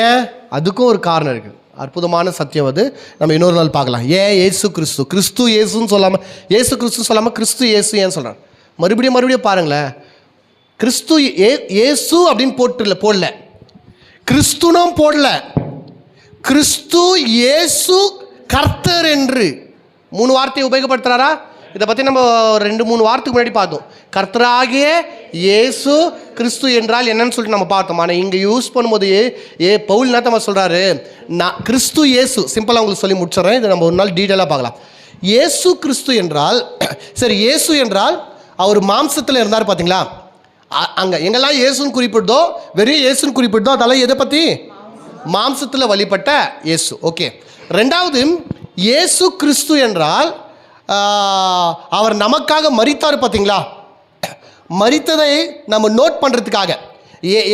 ஏன்? அதுக்கும் ஒரு காரணம் இருக்குது. அற்புதமான சத்தியம் அது. நம்ம இன்னொரு நாள் பார்க்கலாம். ஏன் இயேசு கிறிஸ்து இயேசுன்னு சொல்லாமல், இயேசு கிறிஸ்து சொல்லாமல் கிறிஸ்து இயேசு ஏன் சொல்கிறார்? மறுபடியும் பாருங்களேன். கிறிஸ்து இயேசு அப்படின்னு போடல, கிறிஸ்துனும் போடல, கிறிஸ்து இயேசு கர்த்தர் என்று 3 வார்த்தையை உபயோகப்படுத்துகிறாரா? இதை பற்றி நம்ம 2-3 வாரத்துக்கு முன்னாடி பார்த்தோம். கர்த்தராகிய இயேசு கிறிஸ்து என்றால் என்னன்னு சொல்லிட்டு நம்ம பார்த்தோம். ஆனால் இங்கே யூஸ் பண்ணும்போது பவுல் என்ன நம்ம சொல்கிறாரு, நான் கிறிஸ்து இயேசு சிம்பிளாக உங்களுக்கு சொல்லி முடிச்சிடறேன். இதை நம்ம ஒரு நாள் டீட்டெயிலாக பார்க்கலாம். இயேசு கிறிஸ்து என்றால், சரி, இயேசு என்றால் அவர் மாம்சத்தில் இருந்தார் பார்த்தீங்களா? அங்கே எங்கெல்லாம் இயேசுன்னு குறிப்பிட்டதோ, வெறும் இயேசுன்னு குறிப்பிட்டதோ, அதெல்லாம் எதை பற்றி? மாம்சத்தில் வழிபட்ட இயேசு. ஓகே. ரெண்டாவது, இயேசு கிறிஸ்து என்றால் அவர் நமக்காக மரித்தார் பார்த்தீங்களா? மரித்ததை நம்ம நோட் பண்ணுறதுக்காக,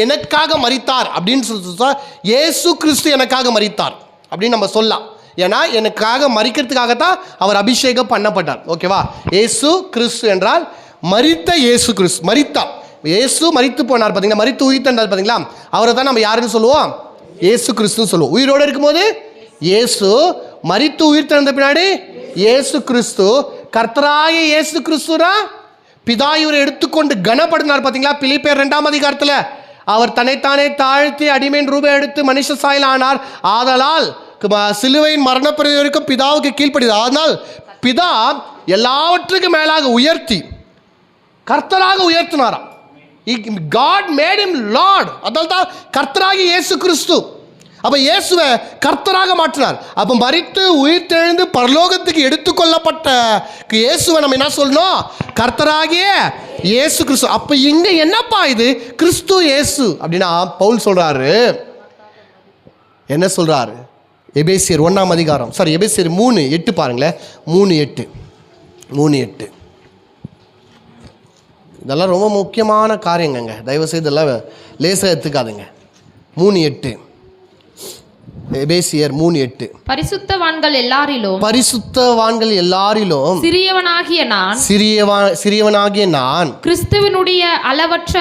எனக்காக மரித்தார் அப்படின்னு சொல்லி இயேசு கிறிஸ்து எனக்காக மரித்தார் அப்படின்னு நம்ம சொல்லலாம். ஏன்னா எனக்காக மரிக்கிறதுக்காகத்தான் அவர் அபிஷேகம் பண்ணப்பட்டார். ஓகேவா? இயேசு கிறிஸ்து என்றால் மரித்த இயேசு கிறிஸ்து. மரித்தார், இயேசு மரித்து போனார் பார்த்தீங்களா, மரித்து உயிர்த்தென்றார் பார்த்தீங்களா? அவரை தான் நம்ம யாருன்னு சொல்லுவோம்? இயேசு கிறிஸ்துன்னு சொல்லுவோம். உயிரோடு இருக்கும்போது இயேசு, மரித்து உயிர்த்தெழுந்த பின்னாடி இயேசு கிறிஸ்து. கர்த்தராகிய இயேசு கிறிஸ்துனா பிதா இவரை எடுத்துக்கொண்டு கனப்படுத்தினார் பார்த்தீங்களா? பிலிப்பியர் 2ஆம் அதிகாரத்தில் அவர் தன்னைத்தானே தாழ்த்தி அடிமையின் ரூபம் எடுத்து மனுஷ சாயல் ஆனார். ஆதலால் சிலுவையின் மரணப்பிரதி வரைக்கும் பிதாவுக்கு கீழ்ப்படிதார். அதனால் பிதா எல்லாவற்றுக்கும் மேலாக உயர்த்தி கர்த்தராக உயர்த்தினாராம். God made him Lord. அதனால தான் கர்த்தராகி இயேசு கிறிஸ்து. அப்போ இயேசுவை கர்த்தராக மாற்றினார். அப்போ மரித்து உயிர்த்தெழுந்து பரலோகத்துக்கு எடுத்துக்கொள்ளப்பட்ட இயேசுவை நம்ம என்ன சொல்லணும்? கர்த்தராகிய இயேசு கிறிஸ்து. அப்போ இங்கே என்னப்பா இது கிறிஸ்து இயேசு அப்படின்னா பவுல் சொல்கிறாரு, என்ன சொல்கிறாரு? எபேசியர் 1ஆம் அதிகாரம், எபேசியர் 3:8 பாருங்களேன். 3:8 இதெல்லாம் ரொம்ப முக்கியமான காரியங்க. தயவுசெய்து இதெல்லாம் லேசாக எடுத்துக்காதுங்க. 3:8 எபேசியர் 3:8 பரிசுத்தவான்கள் எல்லாரிலும் சிறியவனாகிய நான் கிறிஸ்துவினுடைய அளவற்ற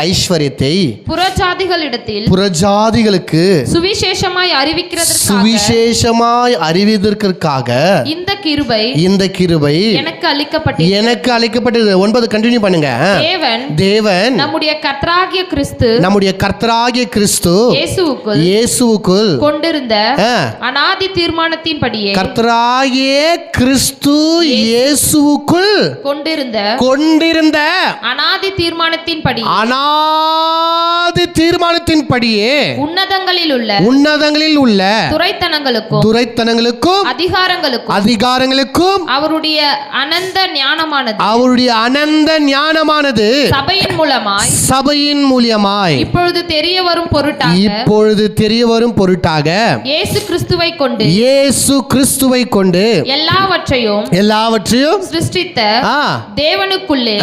ஐஸ்வரியத்தை புறஜாதிகளுக்கு சுவிசேஷமாய் அறிவிப்பதற்காக இந்த கிருபை எனக்கு அளிக்கப்பட்டது. 9 கண்டினியூ பண்ணுங்க. தேவன் நம்முடைய கர்த்தராகிய கிறிஸ்து இயேசுவுக்குள் கொண்டிருந்த அநாதி தீர்மானத்தின்படியே கர்த்தராகிய கிறிஸ்து இயேசுவுக்குள் கொண்டிருந்த அநாதி தீர்மானத்தின்படியே உன்னதங்களில் உள்ள துரைத்தனங்களுக்கும் அதிகாரங்களுக்கும் அவருடைய அனந்த ஞானமானது சபையின் மூலமாய் இப்பொழுது தெரிய வரும் பொருட்டாக இயேசு கிறிஸ்துவை கொண்டு எல்லாவற்றையும் சிருஷ்டித்த தேவனுக்குள்ளே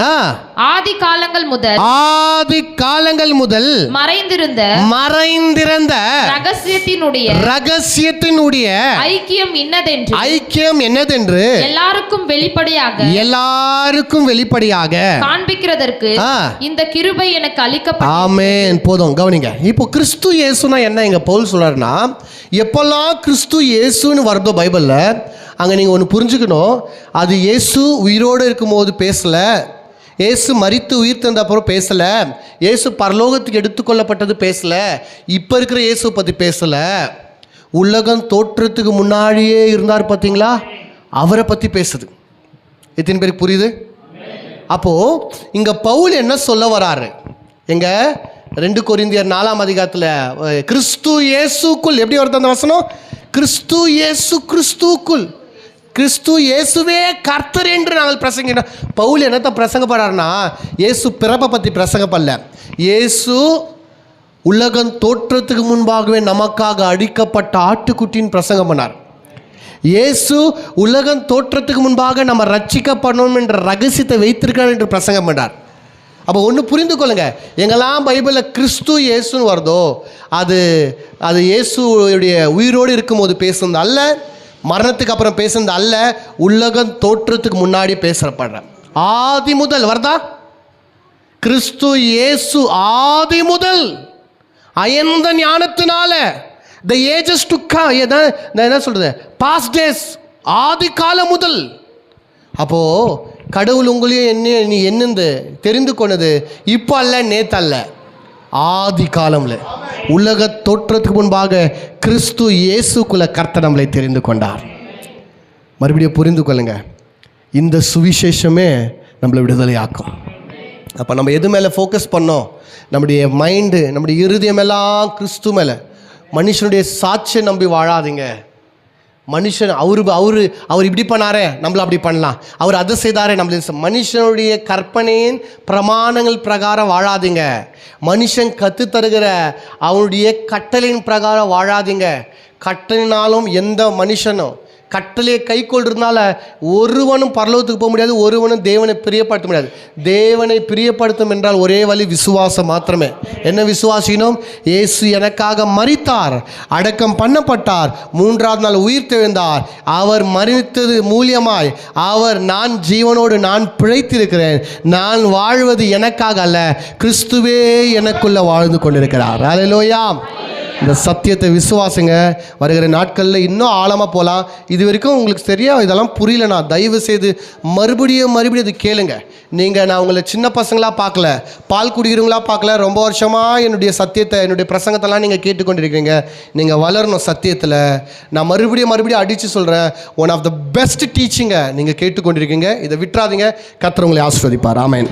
ஆதி காலங்கள் முதல் மறைந்திருந்த ரகசியத்தினுடைய ஐக்கியம் என்னதென்று எல்லாருக்கும் வெளிப்படையாக காண்பிக்கிறதற்கு இந்த கிருபை எனக்கு அளிக்கப்பட்டது. ஆமென். போதும் கவனிங்க. இப்போ கிறிஸ்து இயேசுனா என்ன இங்க பவுல் சொல்றாருன்னா, எப்பெல்லாம் கிறிஸ்து இயேசுன்னு வருதோ பைபிள்ல, அங்க நீங்க ஒன்று புரிஞ்சுக்கணும். அது இயேசு உயிரோடு இருக்கும்போது பேசல, இயேசு மரித்து உயிர் தந்த அப்புறம் பேசல, இயேசு பரலோகத்துக்கு எடுத்துக்கொள்ளப்பட்டது பேசல, இப்போ இருக்கிற இயேசு பற்றி பேசல, உலகம் தோற்றத்துக்கு முன்னாடியே இருந்தார் பார்த்தீங்களா, அவரை பற்றி பேசுது. எத்தனை பேருக்கு புரியுது? அப்போது இங்கே பவுல் என்ன சொல்ல வராரு? எங்க 2 கொரிந்தியர் 4ஆம் அதிகாரத்தில் கிறிஸ்து இயேசுக்குள் எப்படி வருது அந்த வசனம்? கிறிஸ்து இயேசுவே கர்த்தர் என்று நாங்கள் பிரசங்கிட்டோம். பவுல் என்னத்தை பிரசங்கப்படுறாருன்னா, இயேசு பிறப்பை பற்றி பிரசங்கப்படல, இயேசு உலகம் தோற்றத்துக்கு முன்பாகவே நமக்காக அடிக்கப்பட்ட ஆட்டுக்குட்டின்னு பிரசங்கம் பண்ணார். இயேசு உலகம் தோற்றத்துக்கு முன்பாக நம்ம ரட்சிக்கப்படணும் என்ற ரகசியத்தை வைத்திருக்கிறார் என்று பிரசங்கம் பண்ணார். அப்போ ஒன்று புரிந்து கொள்ளுங்க, எங்கெல்லாம் பைபிளில் கிறிஸ்து இயேசுன்னு வருதோ அது இயேசுடைய உயிரோடு இருக்கும்போது பேசுனது அல்ல, மரணத்துக்கு அப்புறம் பேசுனது அல்ல, உலகம் தோற்றத்துக்கு முன்னாடி பேசப்படுற ஆதி முதல் வருதா? கிறிஸ்து இயேசு ஆதி முதல் அயர்ந்த ஞானத்தினால the ages to come, என்ன சொல்றது, past days, ஆதி காலம் முதல். அப்போது கடவுள் உங்களையும் நீ என்னந்து தெரிந்து கொண்டது இப்போ அல்ல, நேற்று அல்ல, ஆதி காலம்ல உலக தோற்றத்துக்கு முன்பாக கிறிஸ்து இயேசுக்குள்ள கர்த்தர் நம்மளை தெரிந்து கொண்டார். மறுபடியும் புரிந்து கொள்ளுங்க, இந்த சுவிசேஷமே நம்மளை விடுதலையாக்கும். அப்போ நம்ம எது மேலே ஃபோக்கஸ் பண்ணோம்? நம்முடைய மைண்டு, நம்முடைய இருதயமெல்லாம் கிறிஸ்து மேலே. மனுஷனுடைய சாட்சியை நம்பி வாழாதீங்க. மனுஷன் அவர் இப்படி பண்ணாரே நம்மள அப்படி பண்ணலாம், அவர் அதை செய்தாரே நம்மள. மனுஷனுடைய கற்பனையின் பிரமாணங்கள் பிரகாரம் வாழாதீங்க. மனுஷன் கற்றுத்தருகிற அவனுடைய கட்டளையின் பிரகாரம் வாழாதீங்க. கட்டளைனாலும் எந்த மனுஷனும் கட்டளையை கை கொள்றதுனால ஒருவனும் பரலோகத்துக்கு போக முடியாது, ஒருவனும் தேவனை பிரியப்படுத்த முடியாது. தேவனை பிரியப்படுத்தும் என்றால் ஒரே வழி விசுவாசம் மாத்திரமே. என்ன விசுவாசினோம்? இயேசு எனக்காக மரித்தார், அடக்கம் பண்ணப்பட்டார், 3ஆவது நாள் உயிர் தெழுந்தார். அவர் மரித்தது மூலியமாய் நான் ஜீவனோடு நான் பிழைத்திருக்கிறேன். நான் வாழ்வது எனக்காக அல்ல, கிறிஸ்துவே எனக்குள்ள வாழ்ந்து கொண்டிருக்கிறார். அல்லேலூயா. இந்த சத்தியத்தை விசுவாசுங்க. வருகிற நாட்களில் இன்னும் ஆழமாக போகலாம். இது வரைக்கும் உங்களுக்கு சரியா இதெல்லாம் புரியலனா தயவு செய்து மறுபடியும் இது கேளுங்க. நான் உங்களை சின்ன பசங்களாக பார்க்கல, பால் குடிக்கிறவங்களா பார்க்கல. ரொம்ப வருஷமாக என்னுடைய சத்தியத்தை, என்னுடைய பிரசங்கத்தெல்லாம் நீங்கள் கேட்டுக்கொண்டிருக்கீங்க. நீங்கள் வளரணும் சத்தியத்தில். நான் மறுபடியும் அடித்து சொல்கிறேன், ஒன் ஆஃப் த பெஸ்ட் டீச்சிங்கை நீங்கள் கேட்டுக்கொண்டிருக்கீங்க. இதை விட்டுறாதீங்க. கர்த்தர் உங்களை ஆசீர்வதிப்பார். ஆமென்.